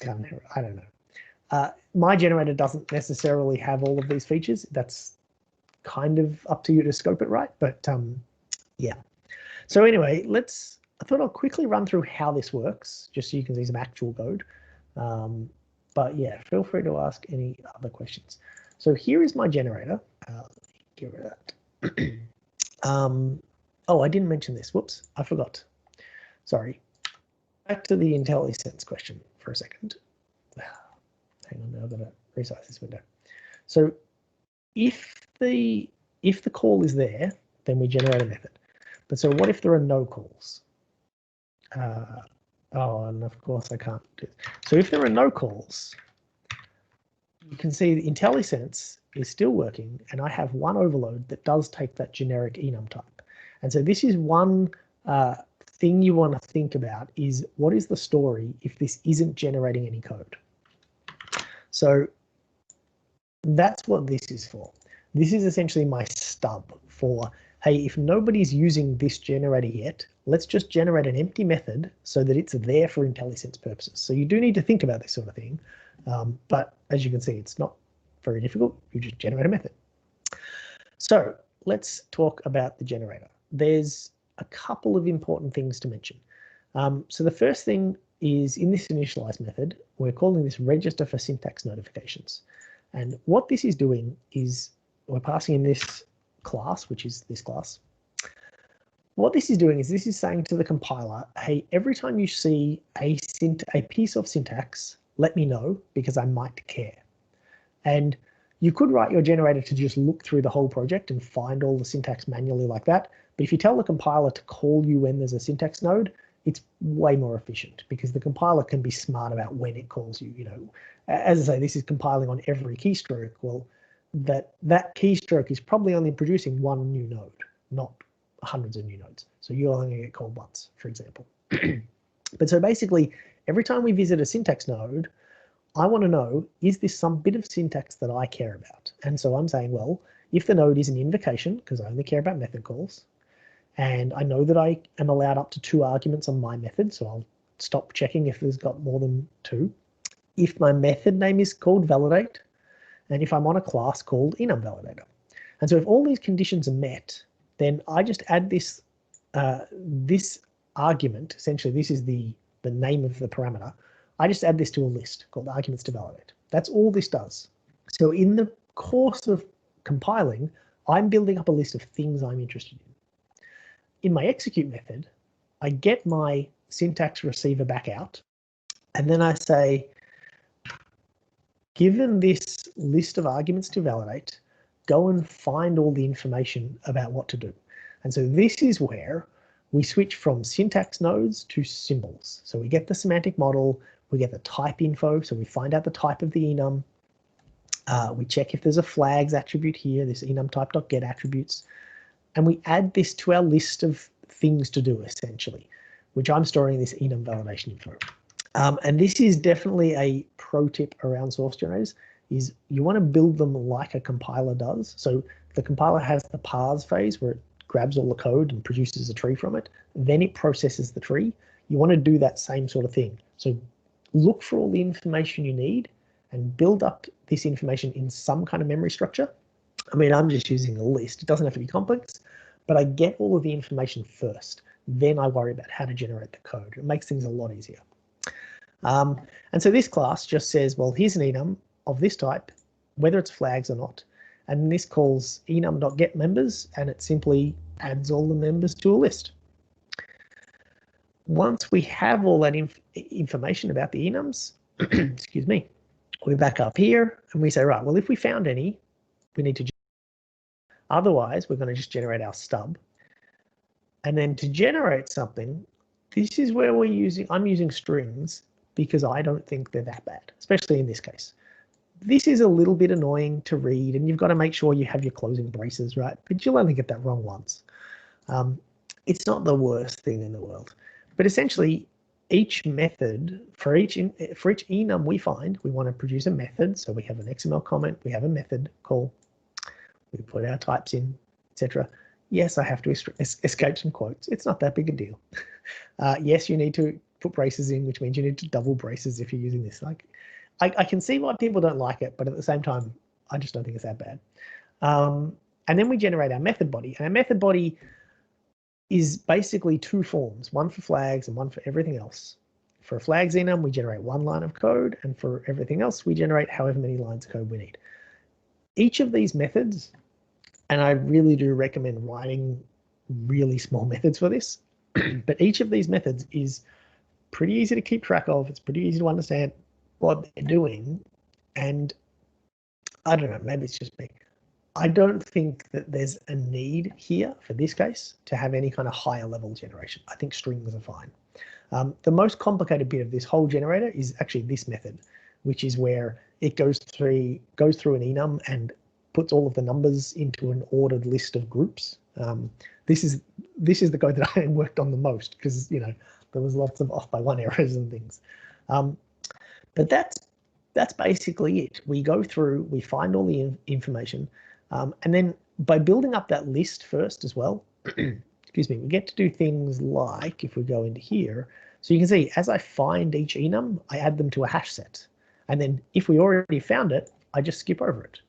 Can't inherit, I don't know. My generator doesn't necessarily have all of these features. That's kind of up to you to scope it right, but yeah. So anyway, I thought I'll quickly run through how this works, just so you can see some actual code. But yeah, feel free to ask any other questions. So here is my generator. Let me get rid of that. Oh, I didn't mention this. Whoops, I forgot. Sorry. Back to the IntelliSense question for a second. Hang on, now I've got to resize this window. So if the call is there, then we generate a method. But so what if there are no calls? Oh, and of course I can't do it. So if there are no calls, you can see the IntelliSense is still working, and I have one overload that does take that generic enum type. And so this is one thing you want to think about is what is the story if this isn't generating any code? So that's what this is for. This is essentially my stub for, hey, if nobody's using this generator yet, let's just generate an empty method so that it's there for IntelliSense purposes. So you do need to think about this sort of thing. But as you can see, it's not very difficult. You just generate a method. So let's talk about the generator. There's a couple of important things to mention. So the first thing is in this initialize method, we're calling this register for syntax notifications. And what this is doing is we're passing in this class, which is this class. What this is doing is this is saying to the compiler, hey, every time you see a piece of syntax, let me know because I might care. And you could write your generator to just look through the whole project and find all the syntax manually like that. But if you tell the compiler to call you when there's a syntax node, it's way more efficient because the compiler can be smart about when it calls you. You know, as I say, this is compiling on every keystroke. Well, that keystroke is probably only producing one new node, not hundreds of new nodes. So you're only going to get called once, for example. But so basically, every time we visit a syntax node, I want to know, is this some bit of syntax that I care about? And so I'm saying, well, if the node is an invocation, because I only care about method calls, and I know that I am allowed up to 2 arguments on my method, so I'll stop checking if there's got more than 2. If my method name is called validate, and if I'm on a class called enum validator. And so if all these conditions are met, then I just add this this argument, essentially this is the name of the parameter, I just add this to a list called arguments to validate. That's all this does. So in the course of compiling, I'm building up a list of things I'm interested in. In my execute method, I get my syntax receiver back out, and then I say, given this list of arguments to validate, go and find all the information about what to do. And so this is where we switch from syntax nodes to symbols. So we get the semantic model, we get the type info, so we find out the type of the enum. We check if there's a flags attribute here, this enum type.get attributes, and we add this to our list of things to do essentially, which I'm storing this enum validation info. And this is definitely a pro tip around source generators, is you want to build them like a compiler does. So the compiler has the parse phase where it grabs all the code and produces a tree from it. Then it processes the tree. You want to do that same sort of thing. So look for all the information you need and build up this information in some kind of memory structure. I mean, I'm just using a list. It doesn't have to be complex, but I get all of the information first. Then I worry about how to generate the code. It makes things a lot easier. And so this class just says, well, here's an enum of this type, whether it's flags or not. And this calls enum.getMembers, and it simply adds all the members to a list. Once we have all that information about the enums, excuse me, we back up here and we say, right, well, if we found any, we need to. Otherwise, we're going to just generate our stub. And then to generate something, this is where I'm using strings because I don't think they're that bad, especially in this case. This is a little bit annoying to read, and you've got to make sure you have your closing braces right, but you'll only get that wrong once. It's not the worst thing in the world, but essentially each method for each enum we find, we want to produce a method. So we have an XML comment, we have a method call, we put our types in, etc. Yes, I have to escape some quotes. It's not that big a deal. Yes, you need to put braces in, which means you need to double braces if you're using this. Like, I can see why people don't like it, but at the same time, I just don't think it's that bad. And then we generate our method body. And our method body is basically 2 forms, one for flags and one for everything else. for a flags enum, we generate 1 line of code, and for everything else, we generate however many lines of code we need. Each of these methods, and I really do recommend writing really small methods for this, but each of these methods is pretty easy to keep track of. It's pretty easy to understand what they're doing. And I don't know, maybe it's just me. I don't think that there's a need here for this case to have any kind of higher level generation. I think strings are fine. The most complicated bit of this whole generator is actually this method, which is where it goes through an enum and puts all of the numbers into an ordered list of groups. This is the code that I worked on the most because, you know, there was lots of off by one errors and things. But that's basically it. We go through, we find all the information, and then by building up that list first as well, excuse me, we get to do things like, if we go into here, so you can see as I find each enum, I add them to a hash set. And then if we already found it, I just skip over it,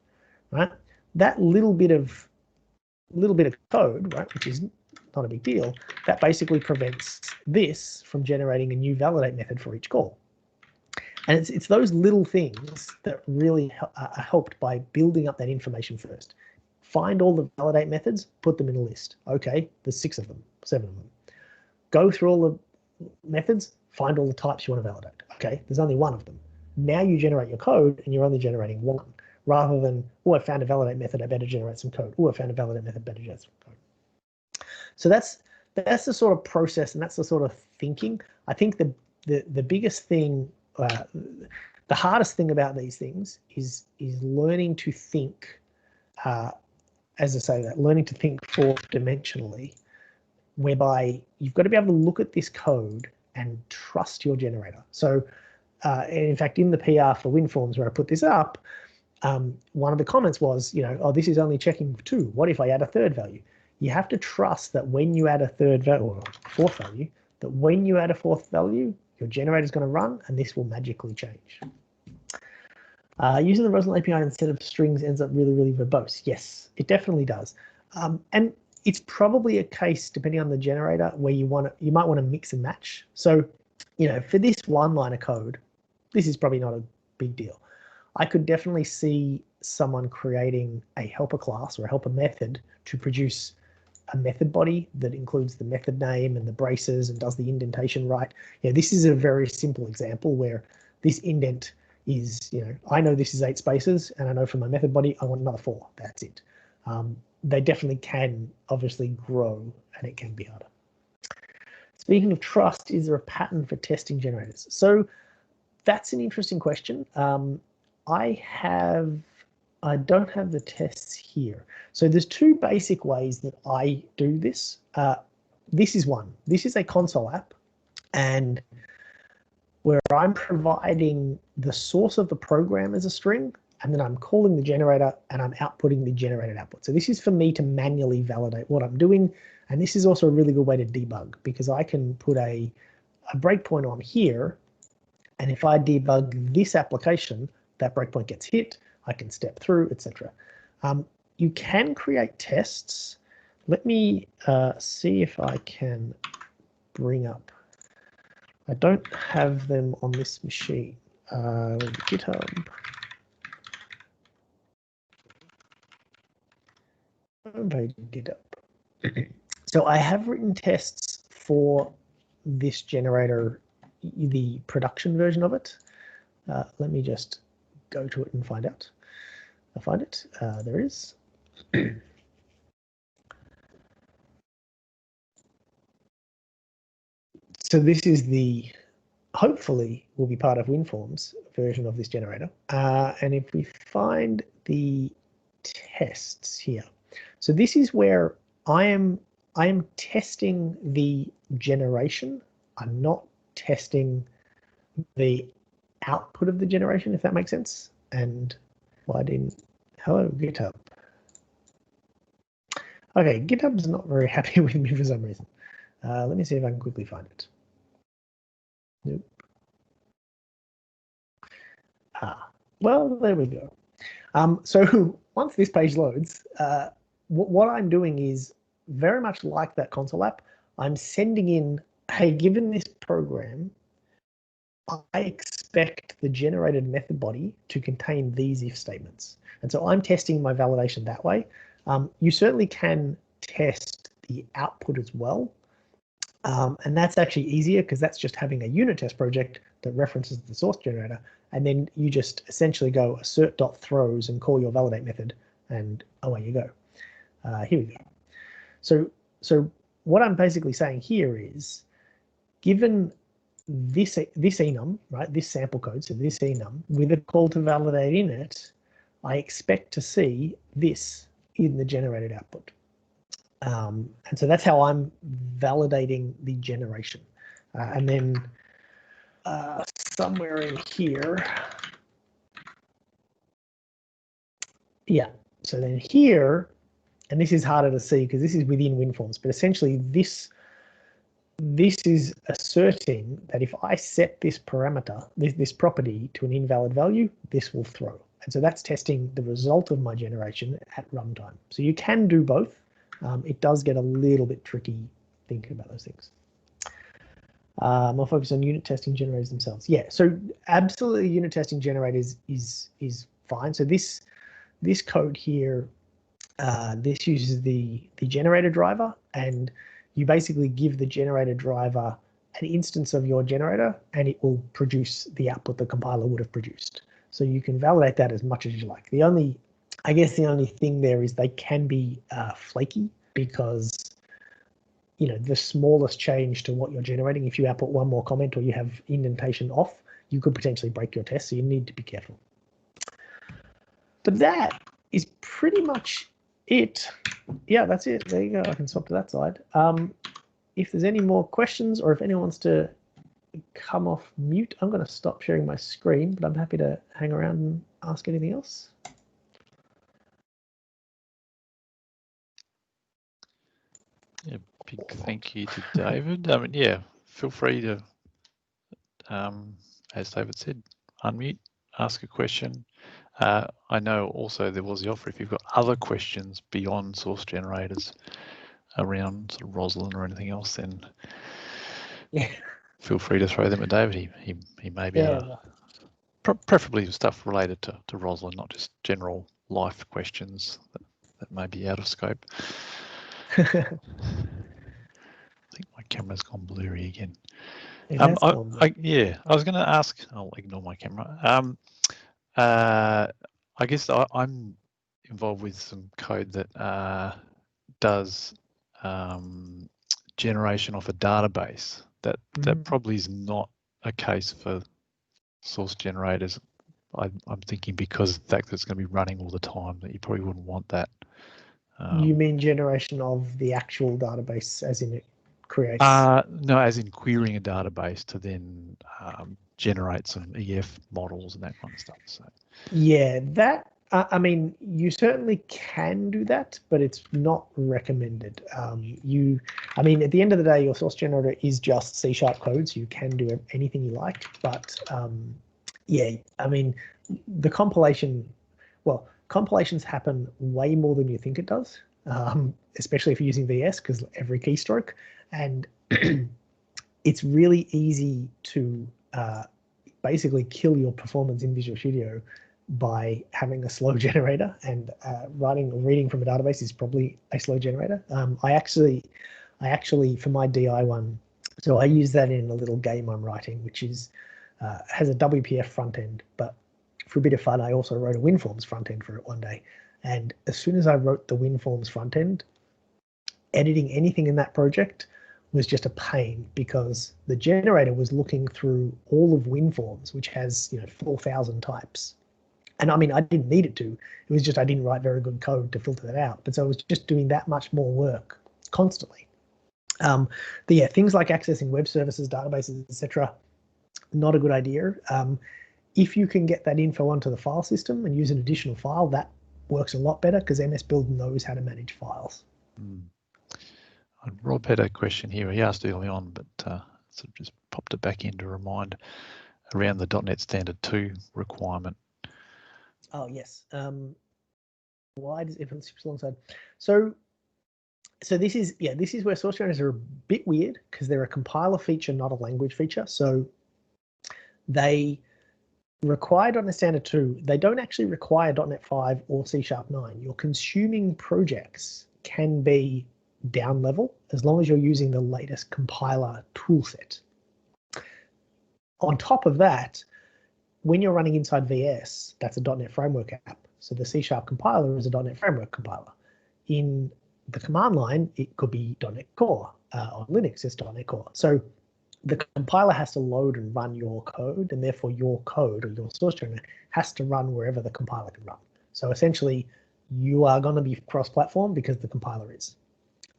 right? That little bit of code, right, which is not a big deal, that basically prevents this from generating a new validate method for each call. And it's those little things that really are helped by building up that information first. Find all the validate methods, put them in a list. Okay, there's 6 of them, 7 of them. Go through all the methods, find all the types you want to validate. Okay, there's only 1 of them. Now you generate your code and you're only generating 1, rather than, oh, I found a validate method, I better generate some code. Oh, I found a validate method, better generate some code. So that's the sort of process and that's the sort of thinking. I think the biggest thing, the hardest thing about these things is learning to think, as I say that, learning to think 4-dimensionally, whereby you've got to be able to look at this code and trust your generator. So in fact, in the PR for WinForms where I put this up, one of the comments was, you know, oh, this is only checking 2. What if I add a 3rd value? You have to trust that when you add a 3rd value or 4th value, that when you add a 4th value, your generator is going to run and this will magically change. Using the Roslyn API instead of strings ends up really, really verbose. Yes, it definitely does. And it's probably a case, depending on the generator, where you might want to mix and match. So, you know, for this 1 line of code, this is probably not a big deal. I could definitely see someone creating a helper class or a helper method to produce a method body that includes the method name and the braces and does the indentation right. You know, this is a very simple example where this indent is, you know, I know this is 8 spaces and I know for my method body, I want another 4. That's it. They definitely can obviously grow and it can be harder. Speaking of trust, is there a pattern for testing generators? So that's an interesting question. I don't have the tests here. So there's 2 basic ways that I do this. This is one. This is a console app, and where I'm providing the source of the program as a string, and then I'm calling the generator and I'm outputting the generated output. So this is for me to manually validate what I'm doing. And this is also a really good way to debug because I can put a breakpoint on here. And if I debug this application, that breakpoint gets hit, I can step through, etc. You can create tests. Let me see if I can bring up. I don't have them on this machine. GitHub. Homepage GitHub. So I have written tests for this generator, the production version of it. Let me just go to it and find out. I'll find it. There it is. So this is the, hopefully will be part of WinForms version of this generator. And if we find the tests here, so this is where I am testing the generation. I'm not testing the output of the generation, if that makes sense. And why didn't, hello GitHub. Okay, GitHub's not very happy with me for some reason. Let me see if I can quickly find it. Nope. Well, there we go. So once this page loads, what I'm doing is very much like that console app. I'm sending in, hey, given this program, I expect the generated method body to contain these if statements. And so I'm testing my validation that way. You certainly can test the output as well. And that's actually easier because that's just having a unit test project that references the source generator. And then you just essentially go assert.throws and call your validate method, and away you go. Here we go. So what I'm basically saying here is, given this enum, right, this sample code, so this enum with a call to validate in it, I expect to see this in the generated output. And so that's how I'm validating the generation. And then somewhere in here, yeah, so then here, and this is harder to see because this is within WinForms, but essentially this is asserting that if I set this parameter, this property to an invalid value, this will throw. And so that's testing the result of my generation at runtime. So you can do both. It does get a little bit tricky thinking about those things. I'll focus on unit testing generators themselves. Yeah, so absolutely unit testing generators is fine. So this code here, this uses the generator driver, and you basically give the generator driver an instance of your generator and it will produce the output the compiler would have produced. So you can validate that as much as you like. I guess the only thing there is they can be flaky because, you know, the smallest change to what you're generating, if you output one more comment or you have indentation off, you could potentially break your test, so you need to be careful. But that is pretty much it. Yeah, that's it. There you go. I can swap to that side. If there's any more questions or if anyone wants to come off mute, I'm going to stop sharing my screen, but I'm happy to hang around and ask anything else. Yeah, big thank you to David. Yeah, feel free to, as David said, unmute, ask a question. I know also there was the offer, if you've got other questions beyond source generators around sort of Roslyn or anything else, then feel free to throw them at David. He may be preferably stuff related to Roslyn, not just general life questions that may be out of scope. I think my camera's gone blurry again. Yeah, I was going to ask. I'll ignore my camera. I guess I'm involved with some code that does generation off a database. That probably is not a case for source generators. I'm thinking because of the fact that it's going to be running all the time, that you probably wouldn't want that. You mean generation of the actual database, as in it creates? No, as in querying a database to then generate some EF models and that kind of stuff. So yeah, that I mean, you certainly can do that, but it's not recommended. I mean, at the end of the day, your source generator is just C# code, so you can do anything you like. But yeah, I mean, the compilation, well, compilations happen way more than you think it does, especially if you're using VS, because every keystroke, and it's really easy to basically kill your performance in Visual Studio by having a slow generator, and writing or reading from a database is probably a slow generator. I actually for my DI one, so I use that in a little game I'm writing, which is has a WPF front end, but for a bit of fun, I also wrote a WinForms front end for it one day. And as soon as I wrote the WinForms front end, editing anything in that project was just a pain, because the generator was looking through all of WinForms, which has 4,000 types. And I mean, I didn't need it to. It was just I didn't write very good code to filter that out. But so I was just doing that much more work constantly. But yeah, things like accessing web services, databases, etc., not a good idea. If you can get that info onto the file system and use an additional file, that works a lot better, because MS Build knows how to manage files. Rob had a question here. He asked early on, but sort of just popped it back in to remind around the .NET Standard 2 requirement. Oh yes. Why does it alongside? So this is where source generators are a bit weird, because they're a compiler feature, not a language feature. So They require .NET Standard 2. They don't actually require .NET 5 or C# 9. Your consuming projects can be down level as long as you're using the latest compiler toolset. On top of that, when you're running inside VS, that's a .NET Framework app. So the C# compiler is a .NET Framework compiler. In the command line, it could be .NET Core. On Linux, it's .NET Core. So the compiler has to load and run your code, and therefore your code or your source generator has to run wherever the compiler can run. So essentially, you are going to be cross-platform because the compiler is.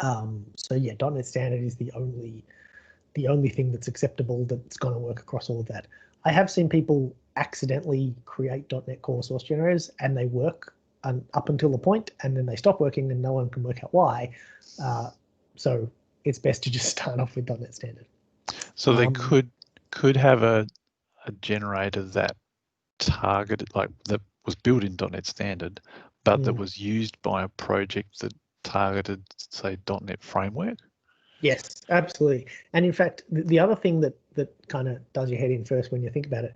So yeah, .NET Standard is the only thing that's acceptable that's going to work across all of that. I have seen people accidentally create .NET Core source generators and they work up until a point, and then they stop working and no one can work out why. So it's best to just start off with .NET Standard. So they could have a generator that targeted, like that was built in .NET Standard, but that was used by a project that targeted, say, .NET Framework. Yes, absolutely. And in fact, the other thing that kind of does your head in first when you think about it,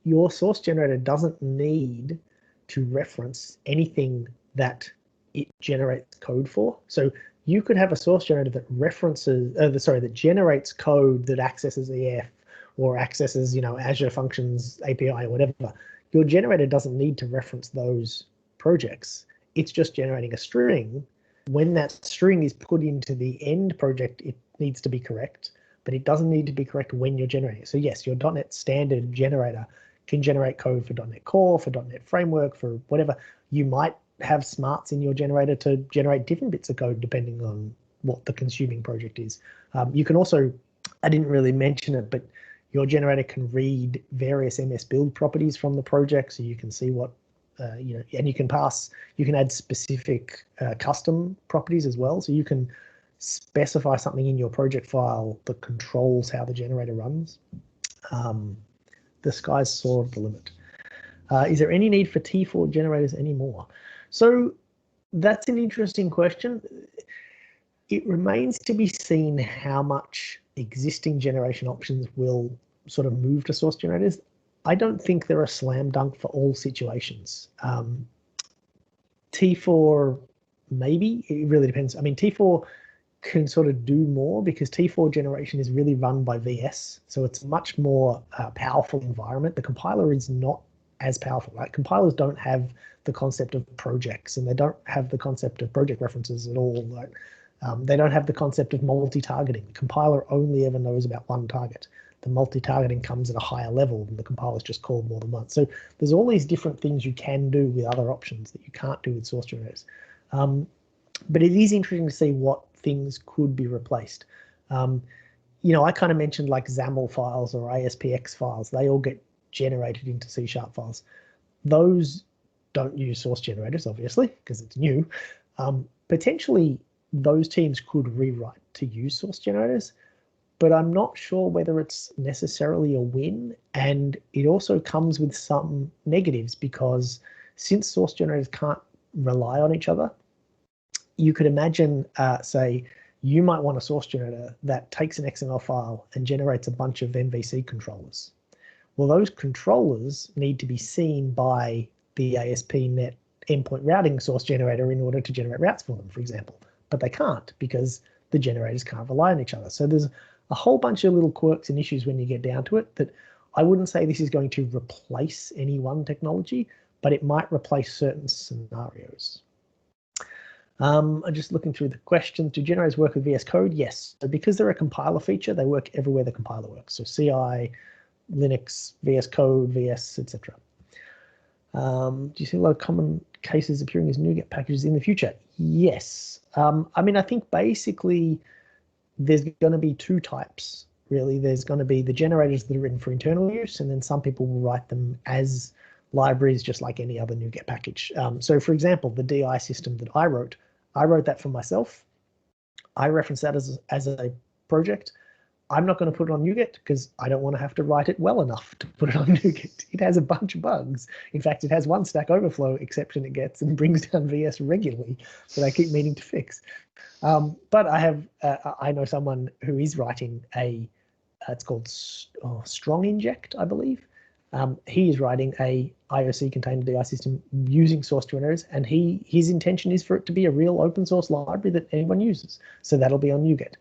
your source generator doesn't need to reference anything that it generates code for. So you could have a source generator that references, that generates code that accesses EF or accesses, Azure Functions API or whatever. Your generator doesn't need to reference those projects. It's just generating a string. When that string is put into the end project, it needs to be correct, but it doesn't need to be correct when you're generating it. So yes, your .NET Standard generator can generate code for .NET Core, for .NET Framework, for whatever. You might have smarts in your generator to generate different bits of code depending on what the consuming project is. You can also, I didn't really mention it, but your generator can read various MS build properties from the project, so you can see what, and you can add specific custom properties as well. So you can specify something in your project file that controls how the generator runs. The sky's sort of the limit. Is there any need for T4 generators anymore? So that's an interesting question. It remains to be seen how much existing generation options will sort of move to source generators. I don't think they're a slam dunk for all situations. T4, maybe, it really depends. I mean, T4 can sort of do more because T4 generation is really run by VS. So it's a much more powerful environment. The compiler is not as powerful, right? Compilers don't have the concept of projects, and they don't have the concept of project references at all. Right? They don't have the concept of multi-targeting. The compiler only ever knows about one target. The multi-targeting comes at a higher level, and the compiler's just called more than once. So there's all these different things you can do with other options that you can't do with source generators. But it is interesting to see what things could be replaced. I kind of mentioned like XAML files or ASPX files. They all get generated into C# files. Those don't use source generators, obviously, because it's new. Potentially, those teams could rewrite to use source generators, but I'm not sure whether it's necessarily a win. And it also comes with some negatives because since source generators can't rely on each other, you could imagine, say, you might want a source generator that takes an XML file and generates a bunch of MVC controllers. Well, those controllers need to be seen by the ASP.NET endpoint routing source generator in order to generate routes for them, for example. But they can't because the generators can't rely on each other. So there's a whole bunch of little quirks and issues when you get down to it that I wouldn't say this is going to replace any one technology, but it might replace certain scenarios. I'm just looking through the questions. Do generators work with VS Code? Yes. So because they're a compiler feature, they work everywhere the compiler works. So CI, Linux, VS Code, VS, etc. Do you see a lot of common cases appearing as NuGet packages in the future? Yes. I mean, I think basically there's going to be two types, really. There's going to be the generators that are written for internal use, and then some people will write them as libraries just like any other NuGet package. So for example, the DI system that I wrote that for myself. I reference that as a project. I'm not going to put it on NuGet because I don't want to have to write it well enough to put it on NuGet. It has a bunch of bugs. In fact, it has one Stack Overflow exception it gets and brings down VS regularly that I keep meaning to fix. But I know someone who is writing it's called Strong Inject, I believe. He is writing a IOC container DI system using source generators, and his intention is for it to be a real open source library that anyone uses. So that'll be on NuGet.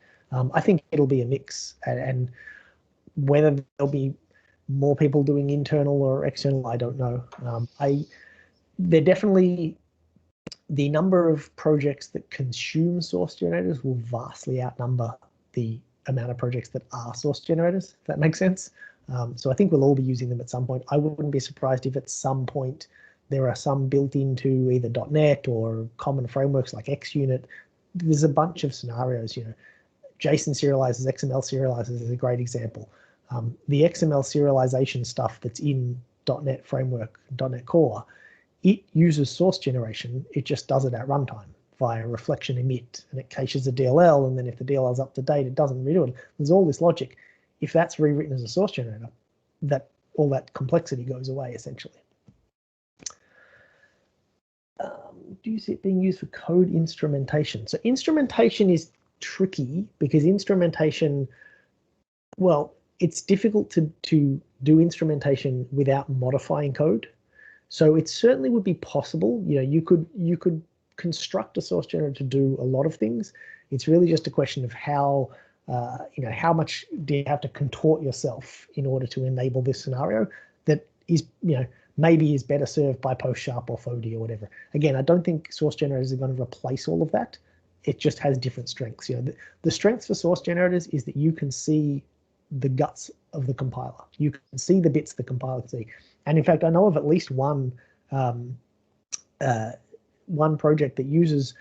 I think it'll be a mix, and whether there'll be more people doing internal or external, I don't know. They're definitely, the number of projects that consume source generators will vastly outnumber the amount of projects that are source generators, if that makes sense. So I think we'll all be using them at some point. I wouldn't be surprised if at some point there are some built into either .NET or common frameworks like XUnit. There's a bunch of scenarios, JSON serializers, XML serializers is a great example. The XML serialization stuff that's in .NET Framework, .NET Core, it uses source generation. It just does it at runtime via reflection emit, and it caches a DLL, and then if the DLL is up to date, it doesn't redo it. There's all this logic. If that's rewritten as a source generator, all that complexity goes away essentially. Do you see it being used for code instrumentation? So instrumentation is tricky because instrumentation, well, it's difficult to do instrumentation without modifying code. So it certainly would be possible. You could construct a source generator to do a lot of things. It's really just a question of how much do you have to contort yourself in order to enable this scenario that is, maybe is better served by PostSharp or Fody or whatever. Again, I don't think source generators are going to replace all of that. It just has different strengths. The strengths for source generators is that you can see the guts of the compiler. You can see the bits the compiler can see. And in fact, I know of at least one project that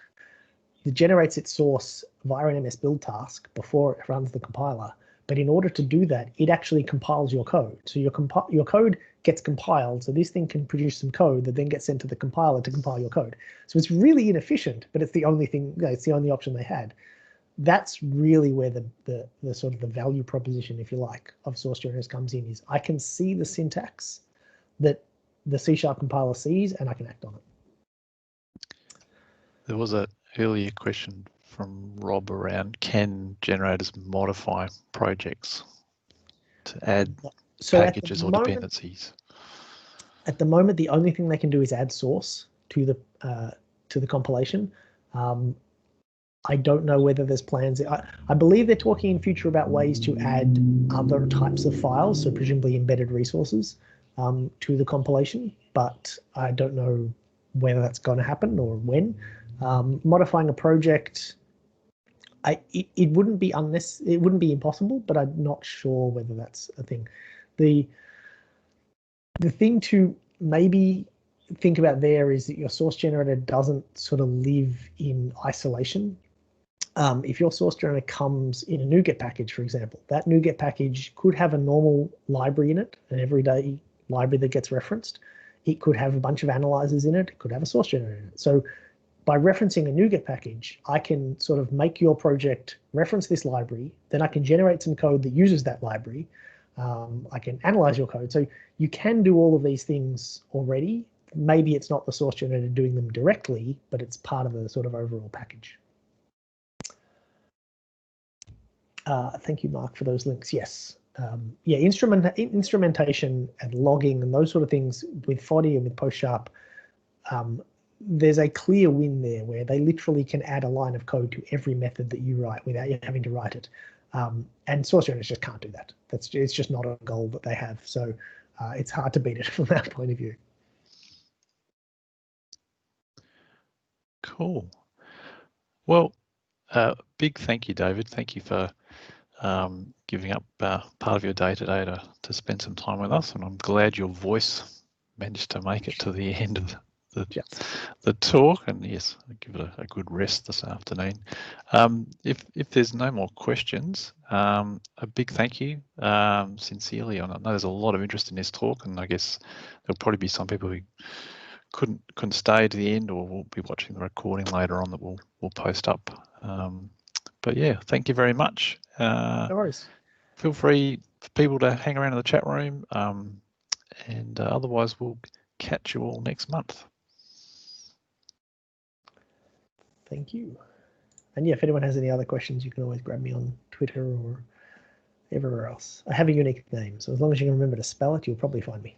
generates its source via an MS build task before it runs the compiler. But in order to do that, it actually compiles your code. So your code gets compiled. So this thing can produce some code that then gets sent to the compiler to compile your code. So it's really inefficient, but it's the only thing. It's the only option they had. That's really where the sort of the value proposition, if you like, of source generators comes in. Is I can see the syntax that the C# compiler sees, and I can act on it. There was an earlier question from Rob around, can generators modify projects to add packages or dependencies? At the moment, the only thing they can do is add source to the compilation. I don't know whether there's plans. I believe they're talking in future about ways to add other types of files, so presumably embedded resources, to the compilation, but I don't know whether that's going to happen or when. Modifying a project, it wouldn't be it wouldn't be impossible, but I'm not sure whether that's a thing. The thing to maybe think about there is that your source generator doesn't sort of live in isolation. If your source generator comes in a NuGet package, for example, that NuGet package could have a normal library in it, an everyday library that gets referenced. It could have a bunch of analyzers in it. It could have a source generator in it. So by referencing a NuGet package, I can sort of make your project reference this library. Then I can generate some code that uses that library. I can analyze your code. So you can do all of these things already. Maybe it's not the source generator doing them directly, but it's part of the sort of overall package. Thank you, Mark, for those links. Yes. Yeah, instrumentation and logging and those sort of things with Fody and with PostSharp, there's a clear win there where they literally can add a line of code to every method that you write without you having to write it. And source generators just can't do that. It's just not a goal that they have. So it's hard to beat it from that point of view. Cool. Well, big thank you, David. Thank you for giving up part of your day today to spend some time with us, and I'm glad your voice managed to make it to the end of the talk. And yes, I'll give it a good rest this afternoon. If there's no more questions, a big thank you sincerely. I know there's a lot of interest in this talk, and I guess there'll probably be some people who couldn't stay to the end, or will be watching the recording later on that we'll post up. But yeah, thank you very much. No worries. Feel free for people to hang around in the chat room, and otherwise we'll catch you all next month. Thank you. And yeah, if anyone has any other questions, you can always grab me on Twitter or everywhere else. I have a unique name, so as long as you can remember to spell it, you'll probably find me.